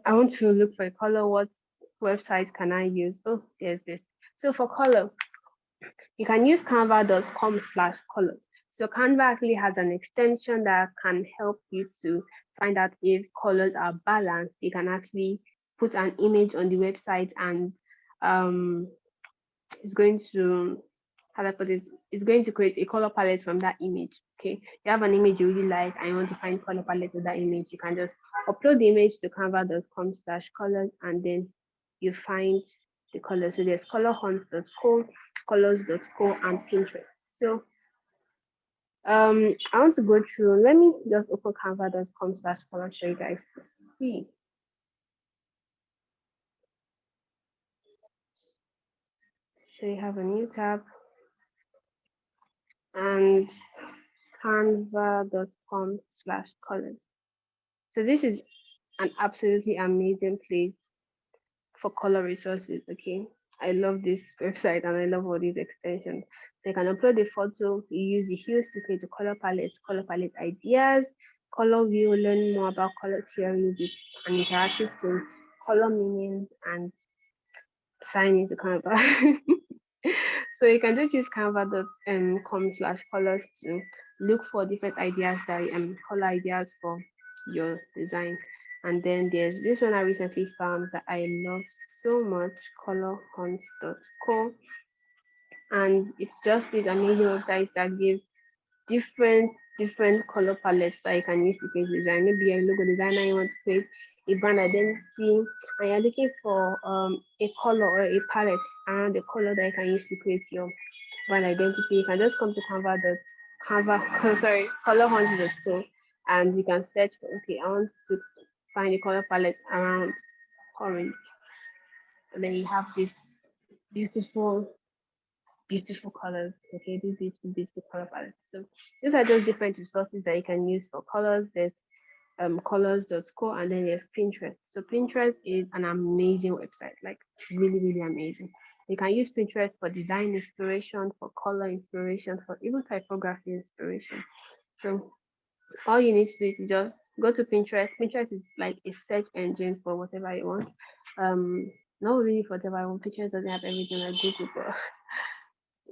I want to look for a color. What website can I use? Oh, there's this. So for color, you can use canva.com/colors. So Canva actually has an extension that can help you to find out if colors are balanced. You can actually put an image on the website and um it's going to how do I put this? It's going to create a color palette from that image. Okay, you have an image you really like and you want to find color palette with that image, you can just upload the image to canva.com/colors and then you find the color. So there's colorhunt.co, colors.co, and Pinterest. So I want to go through. Let me just open canva.com/colors for you guys to see. So you have a new tab and canva.com/colors. So this is an absolutely amazing place for color resources. Okay, I love this website and I love all these extensions. So you can upload a photo, you use the hues to create a color palette ideas, color view, learn more about color theory with an interactive tool, color meanings, and sign into Canva. So you can just use canva.com/colors to look for different ideas that color ideas for your design. And then there's this one I recently found that I love so much, colorhunt.co. And it's just this amazing website that gives different color palettes that you can use to create design. Maybe you're a logo designer, you want to create a brand identity, and you're looking for a color or a palette around the color that you can use to create your brand identity. You can just come to colorhunt.co, and you can search for okay, I want to find a color palette around orange. And then you have this beautiful beautiful colors. Okay, these beautiful color palettes. So these are just different resources that you can use for colors. There's colors.co and then there's Pinterest. So Pinterest is an amazing website, like really amazing. You can use Pinterest for design inspiration, for color inspiration, for even typography inspiration. So all you need to do is just go to Pinterest. Pinterest is like a search engine for whatever you want. Not really for whatever I want. Pinterest doesn't have everything like Google, but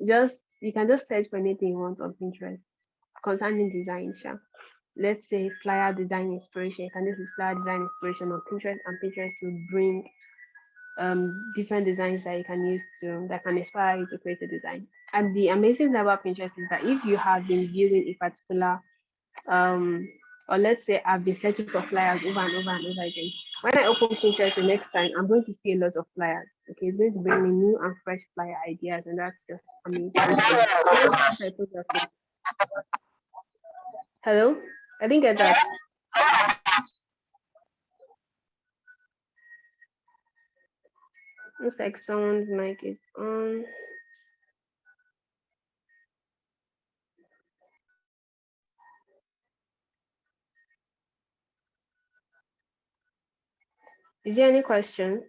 just you can just search for anything you want on Pinterest concerning design. Sure. Let's say flyer design inspiration. You can just use flyer design inspiration on Pinterest, and Pinterest will bring different designs that you can use to that can inspire you to create a design. And the amazing thing about Pinterest is that if you have been viewing a particular or let's say I've been searching for flyers over and over and over again. When I open Pinterest the next time, I'm going to see a lot of flyers. Okay, it's going to bring me new and fresh flyer ideas, and that's just amazing. Hello, I didn't get that. Looks like someone's mic is on. Is there any question?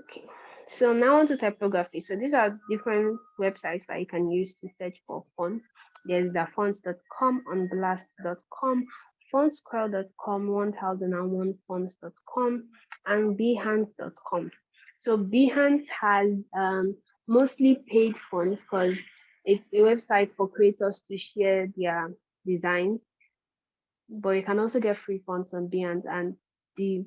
Okay. So now on to typography. So these are different websites that you can use to search for fonts. There's the fonts.com, onblast.com, fontsquare.com, 1001fonts.com, and behance.com. So Behance has mostly paid fonts because it's a website for creators to share their designs, but you can also get free fonts on Behance, and the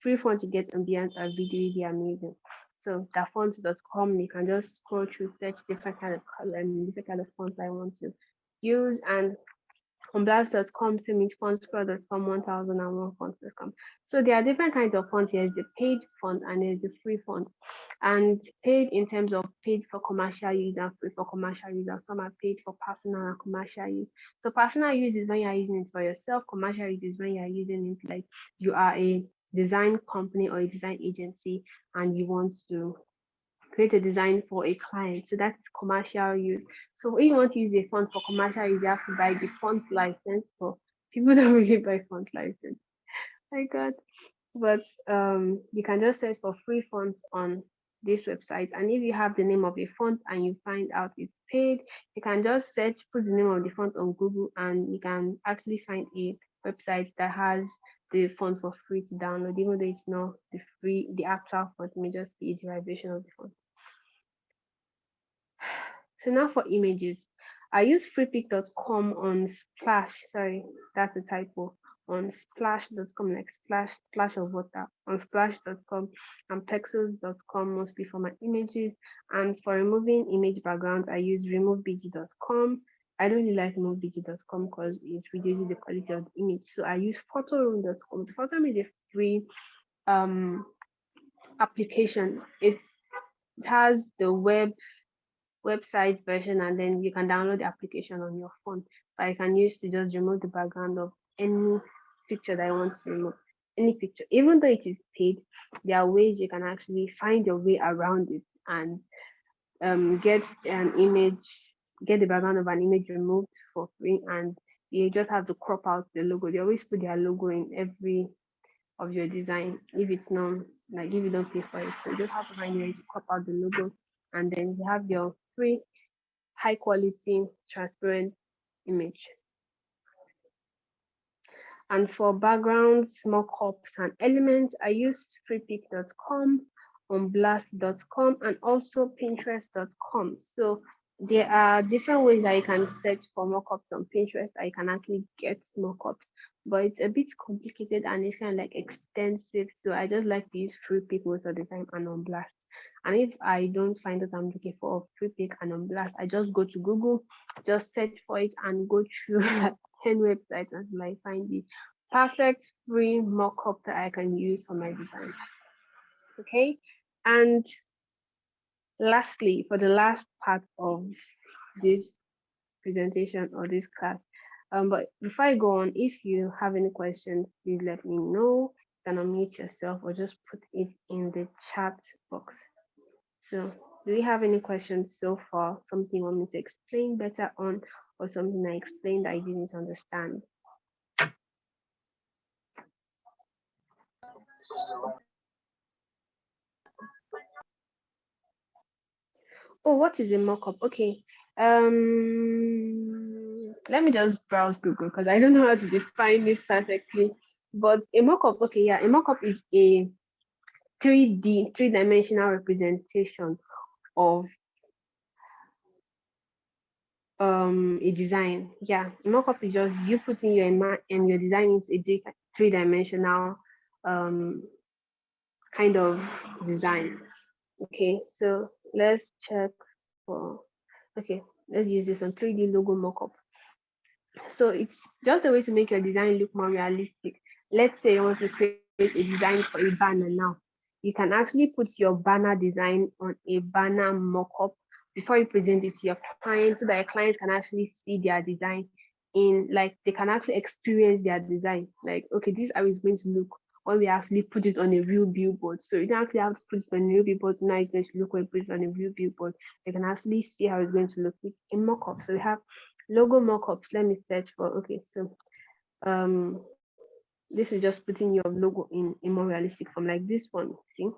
free fonts you get on Behance are really, really amazing. So that font.com, you can just scroll through, search different kind of color and different kind of fonts I want to use, and on blast.com, same with fontscroll.com, 1001 fonts.com. So there are different kinds of fonts. There's the paid font and there's the free font. And paid in terms of paid for commercial use and free for commercial use. And some are paid for personal and commercial use. So personal use is when you're using it for yourself. Commercial use is when you're using it like you are a design company or a design agency and you want to create a design for a client. So that's commercial use. So if you want to use a font for commercial use, you have to buy the font license. For people don't really buy font license. My God. But you can just search for free fonts on this website. And if you have the name of a font and you find out it's paid, you can just search, put the name of the font on Google, and you can actually find a website that has the font for free to download, even though it's not the actual font, it may just be a derivation of the font. So now for images, I use freepik.com on Splash. Sorry, that's a typo. On splash.com, like splash of water. On splash.com and pexels.com mostly for my images. And for removing image backgrounds, I use removebg.com. I don't really like removebg.com because it reduces the quality of the image. So I use photoroom.com. So Photoroom is a free application. It has the website version, and then you can download the application on your phone that I can use to just remove the background of any picture that I want to remove. Any picture, even though it is paid, there are ways you can actually find your way around it and get an image, get the background of an image removed for free, and you just have to crop out the logo. They always put their logo in every of your design if it's not, like if you don't pay for it. So you just have to find a way to crop out the logo, and then you have your free high quality transparent image. And for backgrounds, mockups, and elements, I used freepik.com, onblast.com, and also pinterest.com. So there are different ways that you can search for mockups on Pinterest that you can actually get mockups, but it's a bit complicated and it's kind of like extensive. So I just like to use Freepik most of the time and on Blast. And if I don't find what I'm looking for Freepik and on Blast, I just go to Google, just search for it and go through like 10 websites until I find the perfect free mockup that I can use for my design. Okay. And lastly, for the last part of this presentation or this class, but before I go on, if you have any questions, please let me know. You can unmute yourself or just put it in the chat box. So do you have any questions so far? Something you want me to explain better on, or something I explained that I didn't understand? Oh, what is a mockup? Okay. Let me just browse Google because I don't know how to define this perfectly. But a mockup, okay, yeah, a mockup is a 3D, three-dimensional representation of a design. Yeah, a mockup is just you putting your design into a three-dimensional kind of design. Okay, so let's check for, okay, let's use this one, 3D logo mockup. So it's just a way to make your design look more realistic. Let's say you want to create a design for a banner now. You can actually put your banner design on a banner mockup before you present it to your client so that your client can actually see their design in, like, they can actually experience their design. Like, okay, this is how it's going to look when we actually put it on a real billboard. So you don't actually have to put it on a real billboard. Now it's going to look when you put it on a real billboard. You can actually see how it's going to look with a mockup. So we have logo mockups. Let me search for, okay, so This is just putting your logo in a more realistic form, like this one. See,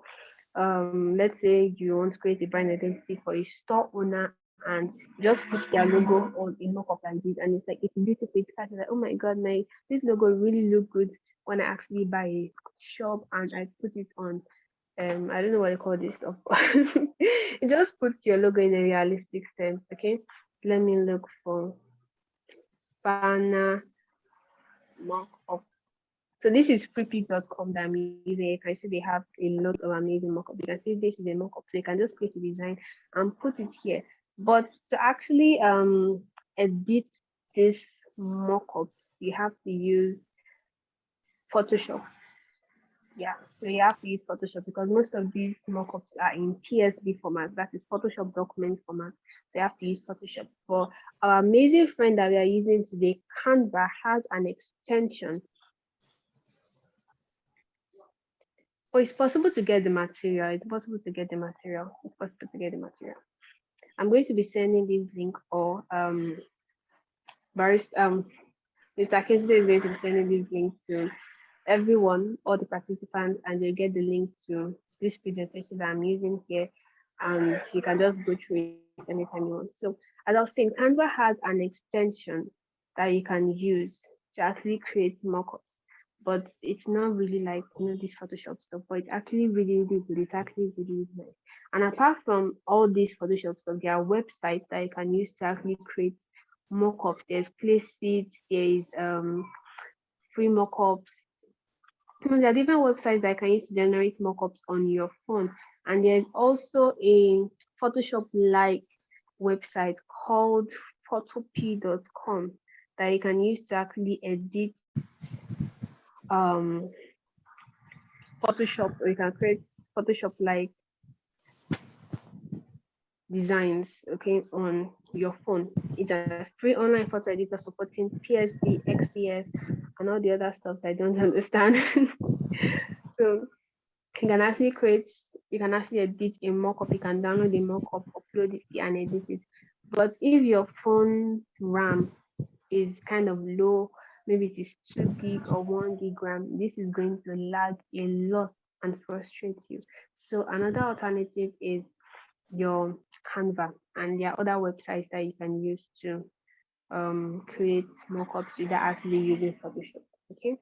let's say you want to create a brand identity for a store owner and just put their logo on a mock-up like this, and it's like it's beautiful. It's kind of like, oh my god, my this logo really look good when I actually buy a shop and I put it on. I don't know what they call this stuff. It just puts your logo in a realistic sense. Okay, let me look for banner mock-up. So this is freepik.com that I'm using. You can see they have a lot of amazing mockup. You can see this is a mockup, so you can just create a design and put it here. But to actually edit this mockups, you have to use Photoshop. Yeah, so you have to use Photoshop because most of these mockups are in PSV format, that is Photoshop document format. So you have to use Photoshop. For our amazing friend that we are using today, Canva has an extension. Oh, it's possible to get the material. It's possible to get the material. It's possible to get the material. I'm going to be sending this link, or Barist Mr. Kinsley is going to be sending this link to everyone, all the participants, and you'll get the link to this presentation that I'm using here, and you can just go through it anytime you want. So as I was saying, Canva has an extension that you can use to actually create mockups. But it's not really like this Photoshop stuff, but it's actually really, really good. It's actually really, really nice. And apart from all these Photoshop stuff, there are websites that you can use to actually create mockups. There's Placeit, there's free mockups. There are different websites that can use to generate mockups on your phone. And there's also a Photoshop-like website called photopea.com that you can use to actually edit um Photoshop, or you can create Photoshop-like designs, okay, on your phone. It's a free online photo editor supporting PSD, XCF, and all the other stuff I don't understand. So you can actually edit a mockup. You can download a mockup, upload it, and edit it. But if your phone's RAM is kind of low, maybe it is 2 gig or 1 gig RAM, this is going to lag a lot and frustrate you. So another alternative is your Canva, and there are other websites that you can use to create mockups without actually using Photoshop. Okay.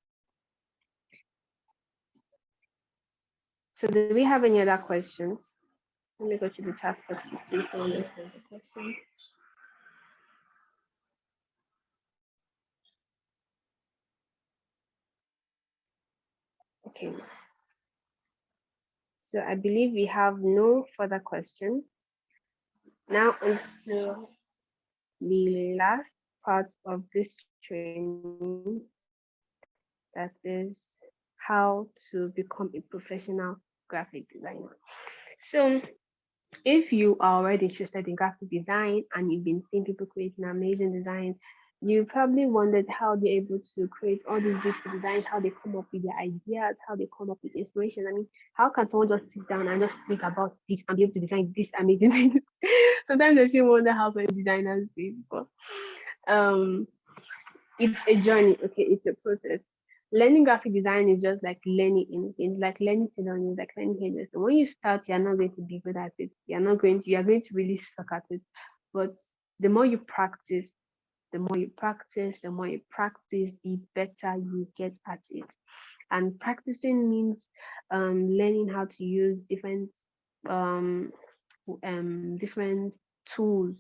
So do we have any other questions? Let me go to the chat box to see if anyone else has a question. Okay. So I believe we have no further questions. Now onto the last part of this training, that is how to become a professional graphic designer. So if you are already interested in graphic design and you've been seeing people creating amazing designs, you probably wondered how they're able to create all these beautiful designs, how they come up with their ideas, how they come up with inspiration. I mean, how can someone just sit down and just think about this and be able to design this amazing thing? Sometimes I still wonder how some designers do it, but it's a journey. Okay, it's a process. Learning graphic design is just like learning anything. It's like learning to learn. It's like learning hairdressing. So when you start, you're not going to be good at it. You are going to really suck at it. But the more you practice, the better you get at it. And practicing means learning how to use um, different tools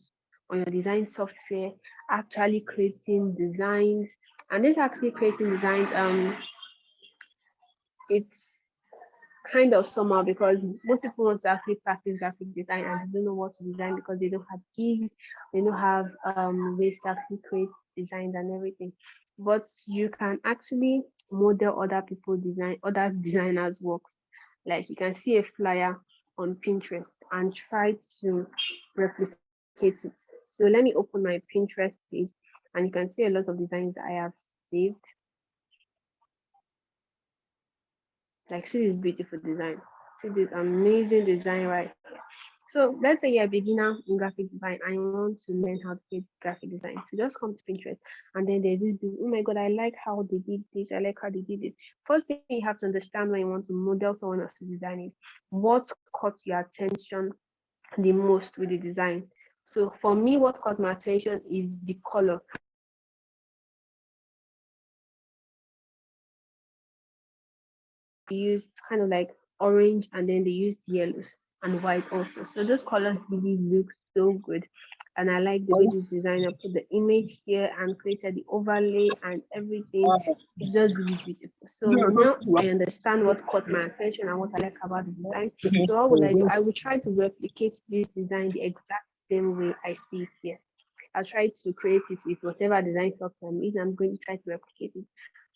on your design software, actually creating designs. And this actually creating designs, it's kind of somehow because most people want to actually practice graphic design and they don't know what to design because they don't have gigs, they don't have ways to actually create designs and everything. But you can actually model other designers' works. Like you can see a flyer on Pinterest and try to replicate it. So let me open my Pinterest page and you can see a lot of designs that I have saved. Like see this beautiful design. See this amazing design right here. So let's say you're a beginner in graphic design and you want to learn how to create graphic design. So just come to Pinterest and then there's this, oh my God, I like how they did this. I like how they did it. First thing you have to understand when you want to model someone else's design is what caught your attention the most with the design. So for me, what caught my attention is the color. They used kind of like orange and then they used yellows and white also. So those colors really look so good. And I like the way this designer put the image here and created the overlay and everything. It's just really beautiful. So now I understand what caught my attention and what I like about the design. So what will I do? I will try to replicate this design the exact same way I see it here. I'll try to create it with whatever design software I'm using. I'm going to try to replicate it.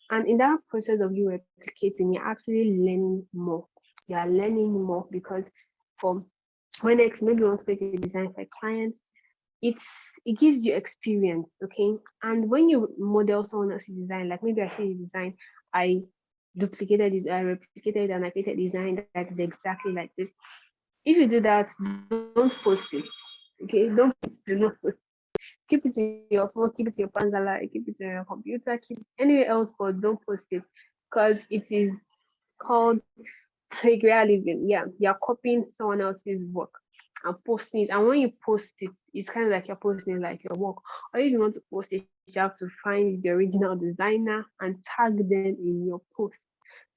And in that process of you replicating, you're actually learning more. You are learning more because for when next maybe you want to create a design for a client, it gives you experience, okay? And when you model someone else's design, like maybe I create a design, I duplicated it, I replicated it, and I created a design that is exactly like this. If you do that, don't post it. Okay, do not post. Keep it in your phone, keep it in your Panzala, keep it in your computer, keep it anywhere else, but don't post it because it is called plagiarism. Yeah, you're copying someone else's work and posting it. And when you post it, it's kind of like you're posting it like your work. Or if you want to post it, you have to find the original designer and tag them in your post.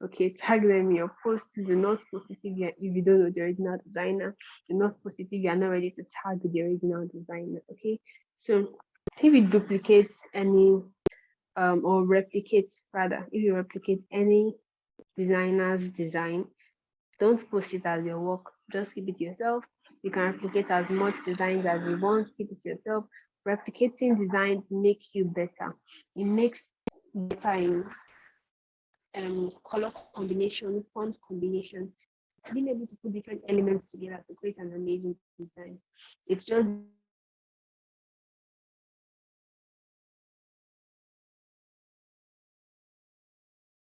Okay, tag them in your post. Do not post it if you don't know the original designer. Do not post it if you are not ready to tag the original designer. Okay, so if you duplicate any or replicate rather, if you replicate any designer's design, don't post it as your work. Just keep it to yourself. You can replicate as much designs as you want. Keep it to yourself. Replicating designs make you better. It makes better in color combination, font combination. Being able to put different elements together to create an amazing design. It's just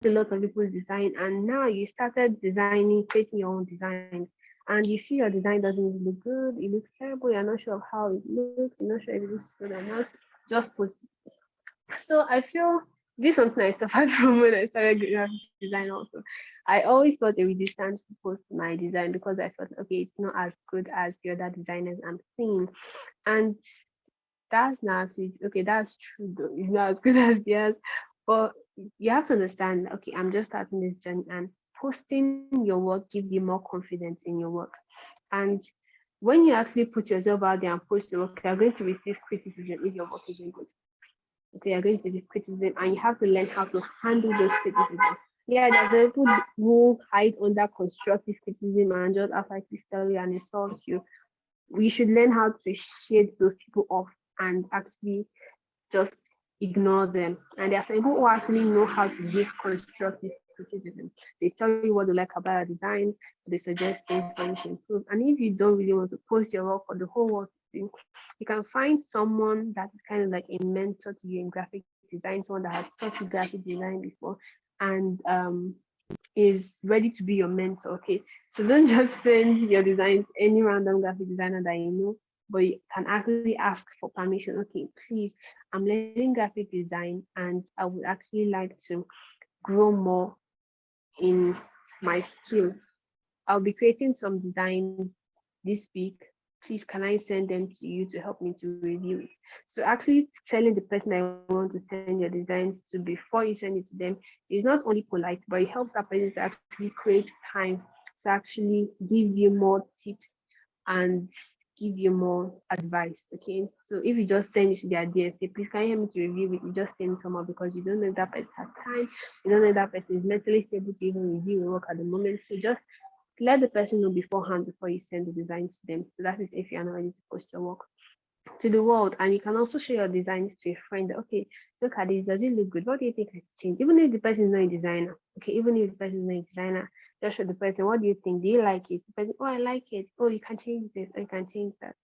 a lot of people's design, and now you started designing, creating your own designs, and you feel your design doesn't really look good, it looks terrible, you're not sure of how it looks, you're not sure if it looks good or not, just post it. So I feel this is something I suffered from when I started graphic design also. I always felt a resistance to post my design because I felt okay, it's not as good as the other designers I'm seeing. And that's not okay, that's true though. It's not as good as theirs. But you have to understand, okay, I'm just starting this journey and posting your work gives you more confidence in your work. And when you actually put yourself out there and post your work, you're going to receive criticism if your work isn't good. Okay, you're going to receive criticism and you have to learn how to handle those criticisms. Yeah, there's people who hide under constructive criticism and just outright tell you and insult you. We should learn how to shade those people off and actually just ignore them. And there are some people who actually know how to give constructive criticism. They tell you what they like about your design, they suggest things for you to improve. And if you don't really want to post your work for the whole world to see, you can find someone that is kind of like a mentor to you in graphic design, someone that has taught you graphic design before, and is ready to be your mentor. Okay, so don't just send your designs any random graphic designer that you know, but you can actually ask for permission. Okay, please, I'm learning graphic design and I would actually like to grow more in my skill. I'll be creating some designs this week. Please, can I send them to you to help me to review it? So actually telling the person I want to send your designs to before you send it to them is not only polite, but it helps that person to actually create time to actually give you more tips and give you more advice. Okay. So if you just send it to their DM, say, please can you help me to review it? You just send someone because you don't know if that person has time, you don't know if that person is mentally stable to even review your work at the moment. So just let the person know beforehand before you send the design to them. So that is if you are not ready to post your work to the world. And you can also show your designs to a friend. Okay, look at this. Does it look good? What do you think I should change? Even if the person is not a designer. Okay, even if the person is not a designer, just show the person, what do you think? Do you like it? The person, oh, I like it. Oh, you can change this. Or you can change that.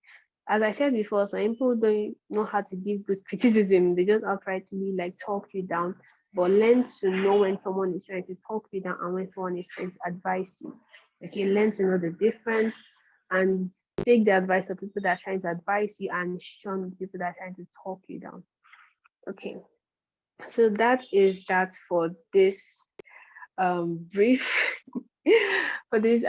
As I said before, some people don't know how to give good criticism. They just outrightly like talk you down. But learn to know when someone is trying to talk you down and when someone is trying to advise you. Okay, learn to know the difference and take the advice of people that are trying to advise you and shun people that are trying to talk you down. Okay, so that is that for this brief for this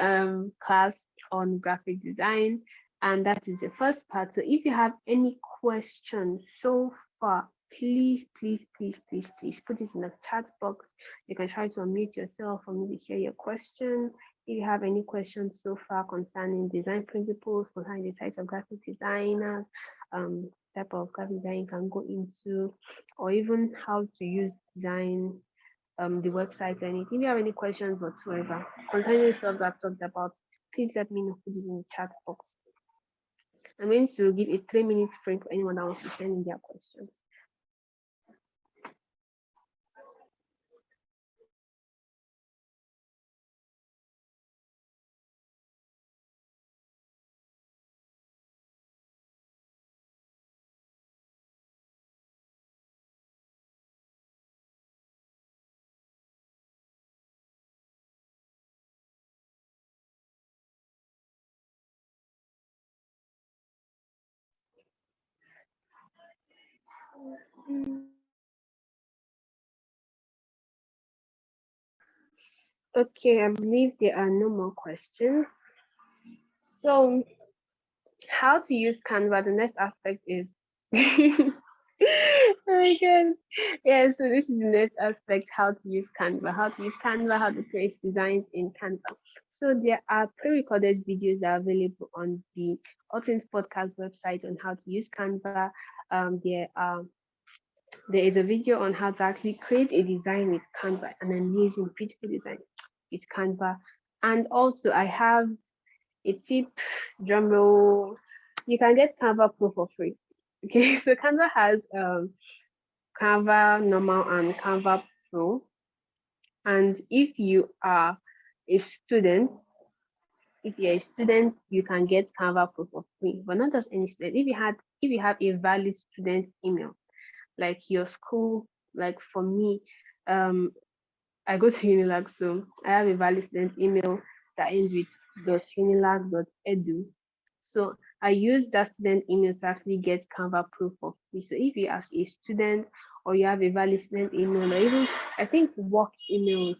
class on graphic design, and that is the first part. So if you have any questions so far, please put it in the chat box. You can try to unmute yourself for me to hear your question. If you have any questions so far concerning design principles, concerning the types of graphic designers, type of graphic design you can go into, or even how to use design, the website or anything. If you have any questions whatsoever concerning stuff that I've talked about, please let me know. Put it in the chat box. I'm going to give a 3 minute frame for anyone that wants to send in their questions. Okay, I believe there are no more questions. So, how to use Canva? The next aspect is. Oh my god. Yeah, so this is the next aspect, how to use Canva. How to use Canva, how to create designs in Canva. So there are pre-recorded videos that are available on the All Things Podcast website on how to use Canva. There is a video on how to actually create a design with Canva, an amazing, beautiful design with Canva. And also I have a tip, drum roll. You can get Canva Pro for free. Okay, so Canva has Canva normal and Canva Pro. And if you are a student, you can get Canva Pro for free. But not just any student. If you have a valid student email, like your school, like for me, I go to Unilag, so I have a valid student email that ends with .unilag.edu. So I use that student email to actually get Canva Pro for free. So if you are a student or you have a valid student email, or even I think work emails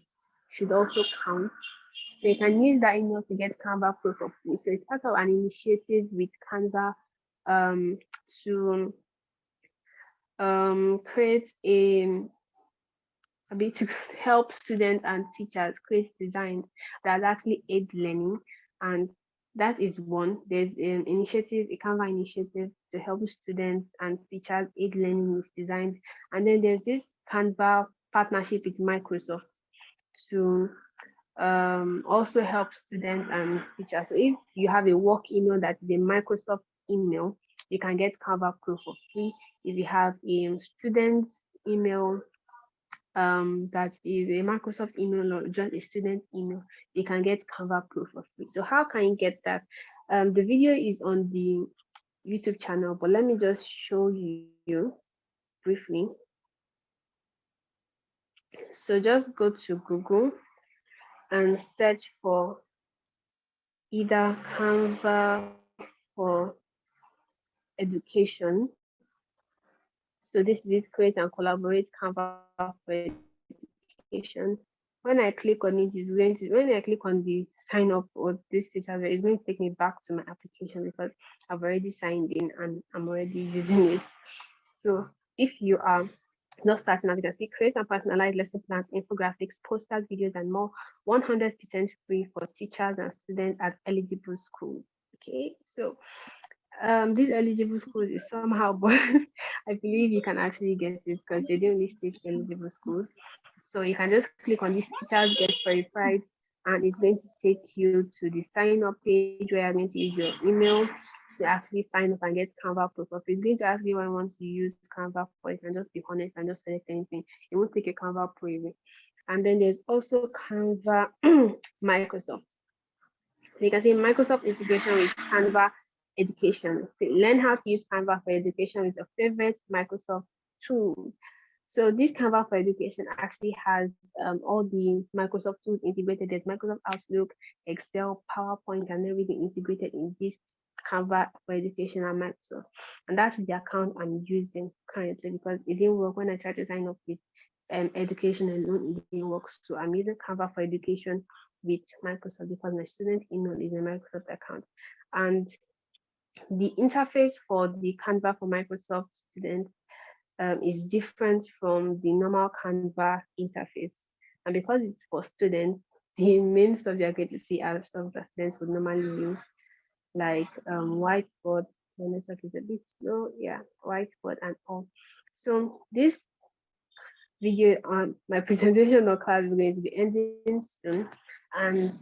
should also count. So you can use that email to get Canva Pro for free. So it's part of an initiative with Canva to create a bit to help students and teachers create designs that actually aid learning. And that is one. There's an initiative, a Canva initiative to help students and teachers aid learning with designs. And then there's this Canva partnership with Microsoft to also help students and teachers. So if you have a work email that is a Microsoft email, you can get Canva Pro for free. If you have a student's email that is a Microsoft email or just a student email, you can get Canva Pro for free. So how can you get that? The video is on the YouTube channel, but let me just show you briefly. So just go to Google and search for either Canva for education. So this is create and collaborate Canva for education. When I click on it, when I click on the sign up or this feature, it's going to take me back to my application because I've already signed in and I'm already using it. So if you are just starting out, you can see create and personalize lesson plans, infographics, posters, videos, and more 100% free for teachers and students at eligible schools. Okay, so these eligible schools is somehow, but I believe you can actually get it because they don't list it eligible schools. So you can just click on this teachers get verified, and it's going to take you to the sign up page where you're going to use your email to actually sign up and get Canva Pro. If it's going to ask you what I want to use Canva for, you can just be honest and just select anything. It won't take a Canva Pro away. And then there's also Canva Microsoft. So you can see Microsoft integration with Canva education. So learn how to use Canva for education with your favorite Microsoft tools. So this Canva for education actually has all the Microsoft tools integrated. There's Microsoft Outlook, Excel, PowerPoint, and everything integrated in this Canva for Education and Microsoft. And that's the account I'm using currently because it didn't work when I tried to sign up with education alone. It didn't work. So I'm using Canva for Education with Microsoft because my student email is a Microsoft account. And the interface for the Canva for Microsoft students is different from the normal Canva interface. And because it's for students, the main stuff you're going to see are stuff that students would normally use, like whiteboard. The network is a bit slow, yeah, whiteboard and all. So this video on my presentation or class is going to be ending soon, and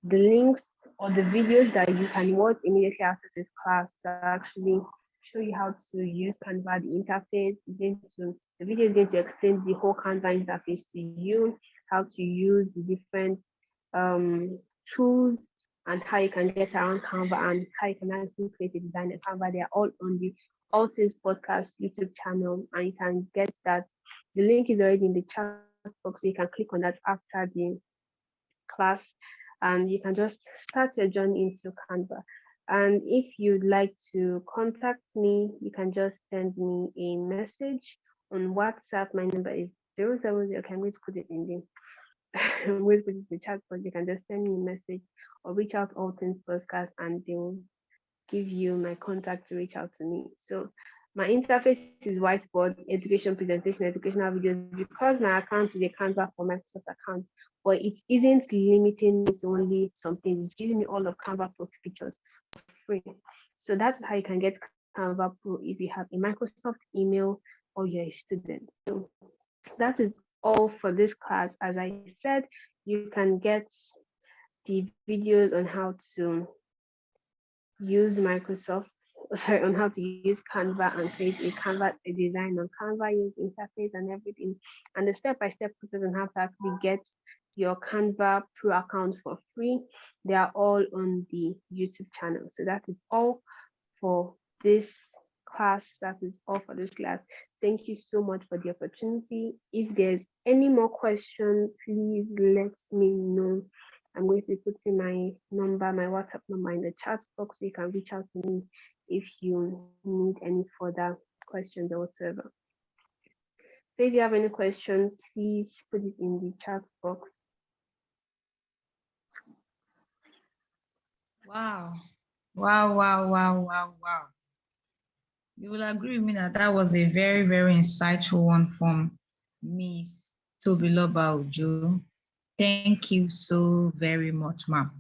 the links or the videos that you can watch immediately after this class to actually show you how to use Canva, the interface is going to, the video is going to explain the whole Canva interface to you, how to use the different tools and how you can get around Canva and how you can actually create a design in Canva. They are all on the All Things Podcast YouTube channel, and you can get that. The link is already in the chat box, so you can click on that after the class and you can just start your journey into Canva. And if you'd like to contact me, you can just send me a message on WhatsApp. My number is 070. Okay, I'm going to put it in the I'm going to put it in the chat box. You can just send me a message or reach out All Things Podcast and they will give you my contact to reach out to me. So my interface is whiteboard, education presentation, educational videos, because my account is a Canva for Microsoft account, but it isn't limiting me to only something. It's giving me all of Canva Pro features for free. So that's how you can get Canva Pro if you have a Microsoft email or you're a student. So that is all for this class. As I said, you can get the videos on how to use Microsoft, sorry, on how to use Canva and create a design on Canva, use interface and everything, and the step-by-step process on how to actually get your Canva Pro account for free. They are all on the YouTube channel. So that is all for this class. That is all for this class. Thank you so much for the opportunity. If there's any more questions, please let me know. I'm going to put in my number, my WhatsApp number in the chat box so you can reach out to me if you need any further questions or whatsoever. So if you have any questions, please put it in the chat box. Wow. Wow, wow, wow, wow, wow. You will agree with me that that was a very, very insightful one from Miss Tobiloba Ojo. Thank you so very much, ma'am.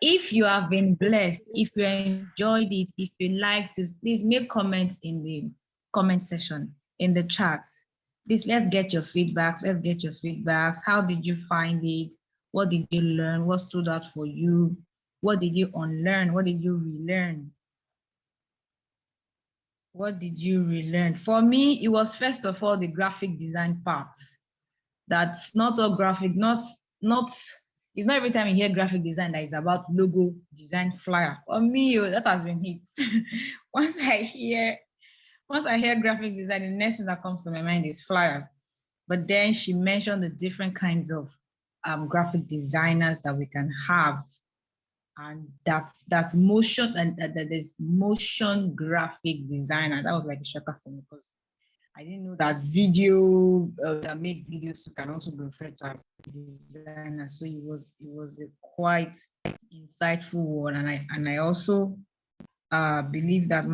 If you have been blessed, if you enjoyed it, if you liked it, please make comments in the comment section, in the chat. Please, let's get your feedback. Let's get your feedbacks. How did you find it? What did you learn? What stood out for you? What did you unlearn? What did you relearn? What did you relearn? For me, it was first of all the graphic design part. That's not all graphic, it's not every time you hear graphic design that is about logo, design, flyer. For me, that has been hit. Once I hear graphic design, the next thing that comes to my mind is flyers. But then she mentioned the different kinds of graphic designers that we can have, and that's motion, and that there's motion graphic designer. That was like a shocker for me because I didn't know that video that make videos can also be referred to as designer. So it was a quite insightful one, and I also believe that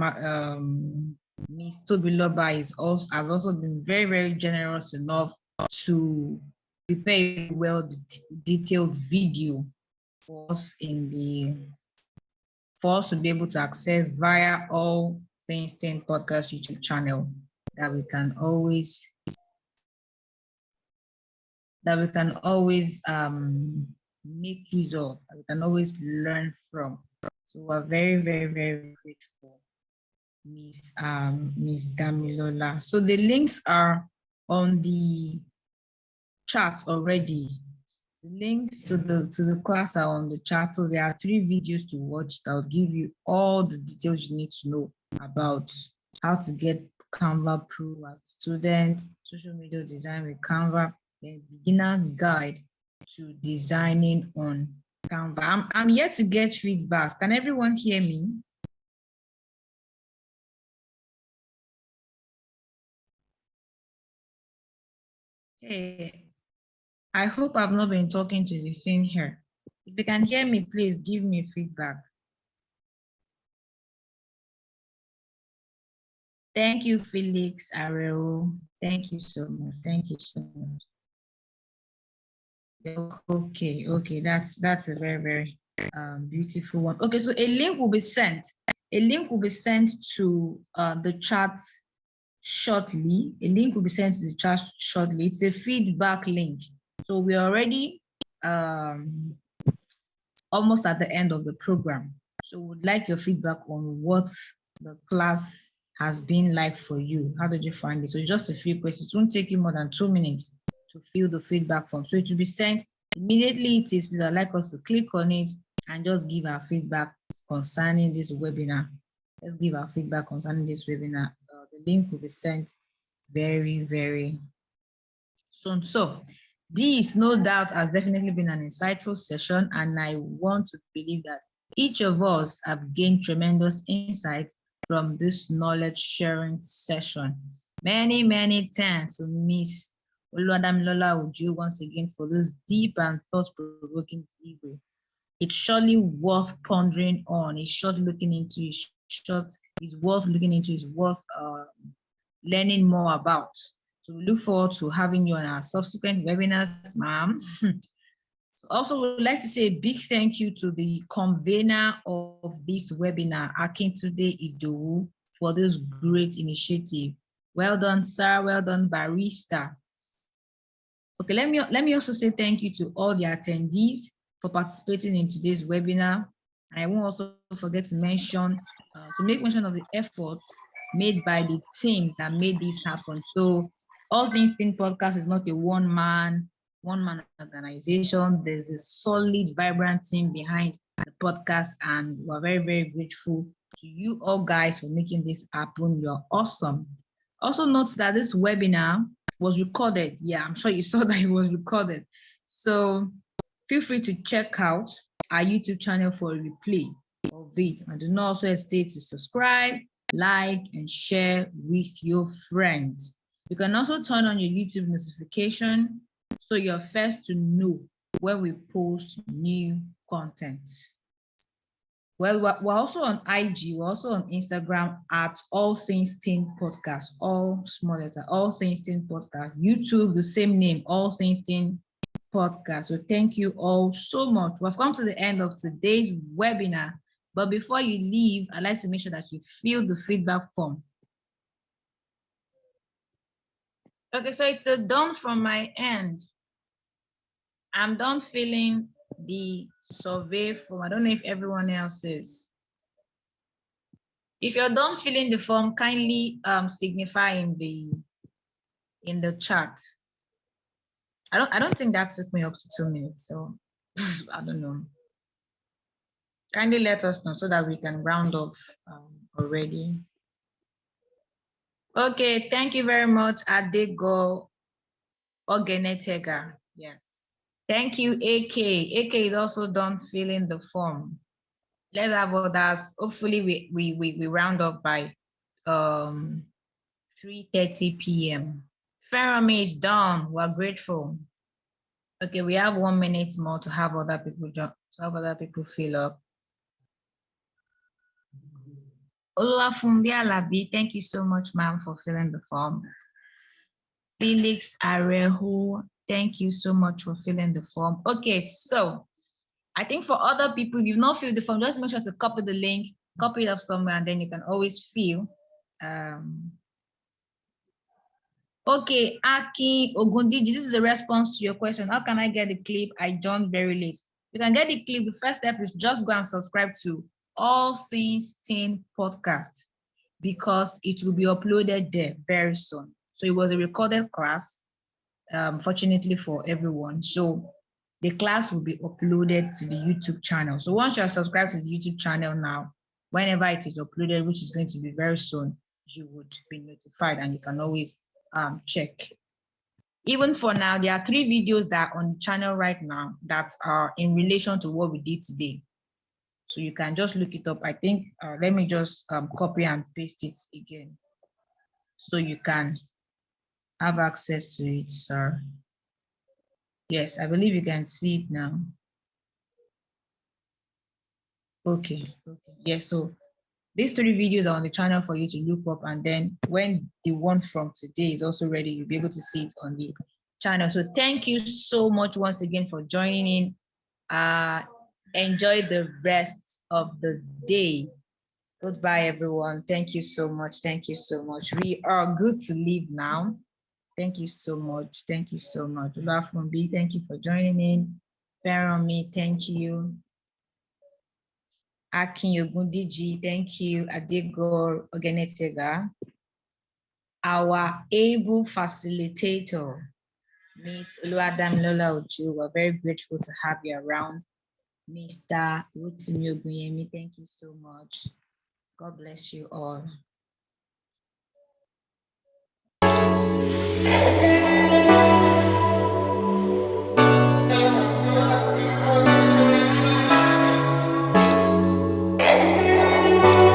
Ms. Tobiloba has also been very, very generous enough to prepare a well-detailed video for us for us to be able to access via All Things 10 Podcast YouTube channel that we can always make use of, that we can always learn from. So we're very, very, very grateful, Miss Damilola. So the links are on the chat already. The links to the class are on the chat. So there are 3 videos to watch that will give you all the details you need to know about how to get Canva Pro as a student, social media design with Canva, then beginner's guide to designing on Canva. I'm yet to get feedback. Can everyone hear me? Hey, I hope I've not been talking to the thing here. If you can hear me, please give me feedback. Thank you, Felix Areo. Thank you so much. Thank you so much. Okay, that's a very beautiful one. Okay, so a link will be sent. A link will be sent to the chat shortly. A link will be sent to the chat shortly. It's a feedback link. So we're already almost at the end of the program. So we'd like your feedback on what the class has been like for you. How did you find it? So just a few questions. It won't take you more than 2 minutes to fill the feedback form. So it will be sent immediately. It is, please, I'd like us to click on it and just give our feedback concerning this webinar. Let's give our feedback concerning this webinar. The link will be sent very soon. So this, no doubt, has definitely been an insightful session, and I want to believe that each of us have gained tremendous insight from this knowledge sharing session. Many thanks to Miss Oluwadamilola Ojo once again for this deep and thought-provoking delivery. It's surely worth pondering on. It's worth looking into. It's worth learning more about. So we look forward to having you on our subsequent webinars, ma'am. Also, we'd like to say a big thank you to the convener of this webinar, Akintunde Idowu, for this great initiative. Well done, sir. Well done, barista. Okay, let me also say thank you to all the attendees for participating in today's webinar. I won't also forget to mention, to make mention of the efforts made by the team that made this happen. So All Things Think Podcast is not a one-man organization. There's a solid, vibrant team behind the podcast, and we're very grateful to you all guys for making this happen. You're awesome. Also note that this webinar was recorded. Yeah, I'm sure you saw that it was recorded. So feel free to check out our YouTube channel for a replay of it. And do not also hesitate to subscribe, like, and share with your friends. You can also turn on your YouTube notification so you're first to know when we post new content. Well, we're also on IG, we're also on Instagram at All Things Think Podcast, all small letter, All Things Think Podcast. YouTube, the same name, All Things Think Podcast. So thank you all so much. We've come to the end of today's webinar, but before you leave, I'd like to make sure that you fill the feedback form. Okay, so it's done from my end. I'm done filling the survey form. I don't know if everyone else is. If you're done filling the form, kindly signify in the chat. I don't think that took me up to 2 minutes, so I don't know. Kindly let us know so that we can round off already. Okay, thank you very much, Adego Ogenetega. Yes. Thank you, AK. AK is also done filling the form. Let's have others. Hopefully we round up by 3:30 p.m. Ferrami is done. We're grateful. Okay, we have 1 minute more to have other people fill up. Oluwafunbi Alabi, thank you so much, ma'am, for filling the form. Felix Arejo, thank you so much for filling the form. Okay, so I think for other people, if you've not filled the form, just make sure to copy the link, copy it up somewhere, and then you can always fill. Okay, Aki Ogundiji, this is a response to your question. How can I get the clip? I joined very late. You can get the clip. The first step is just go and subscribe to All Things Think Podcast, because it will be uploaded there very soon. So it was a recorded class, fortunately for everyone. So the class will be uploaded to the YouTube channel. So once you are subscribed to the YouTube channel now, whenever it is uploaded, which is going to be very soon, you would be notified, and you can always check. Even for now, there are 3 videos that are on the channel right now that are in relation to what we did today. So you can just look it up. I think, let me just copy and paste it again so you can have access to it, sir? Yes, I believe you can see it now. Okay. Yes, so these 3 videos are on the channel for you to look up, and then when the one from today is also ready, you'll be able to see it on the channel. So thank you so much once again for joining in. Enjoy the rest of the day. Goodbye, everyone. Thank you so much. Thank you so much. We are good to leave now. Thank you so much. Thank you so much. Oluwafunbi, thank you for joining in. Feromi, thank you. Akin Ogundiji, thank you. Adegor Ogenetega. Our able facilitator, Miss Oluwadamilola Ojo, we're very grateful to have you around. Mr. Rotimi Ogunyemi, thank you so much. God bless you all.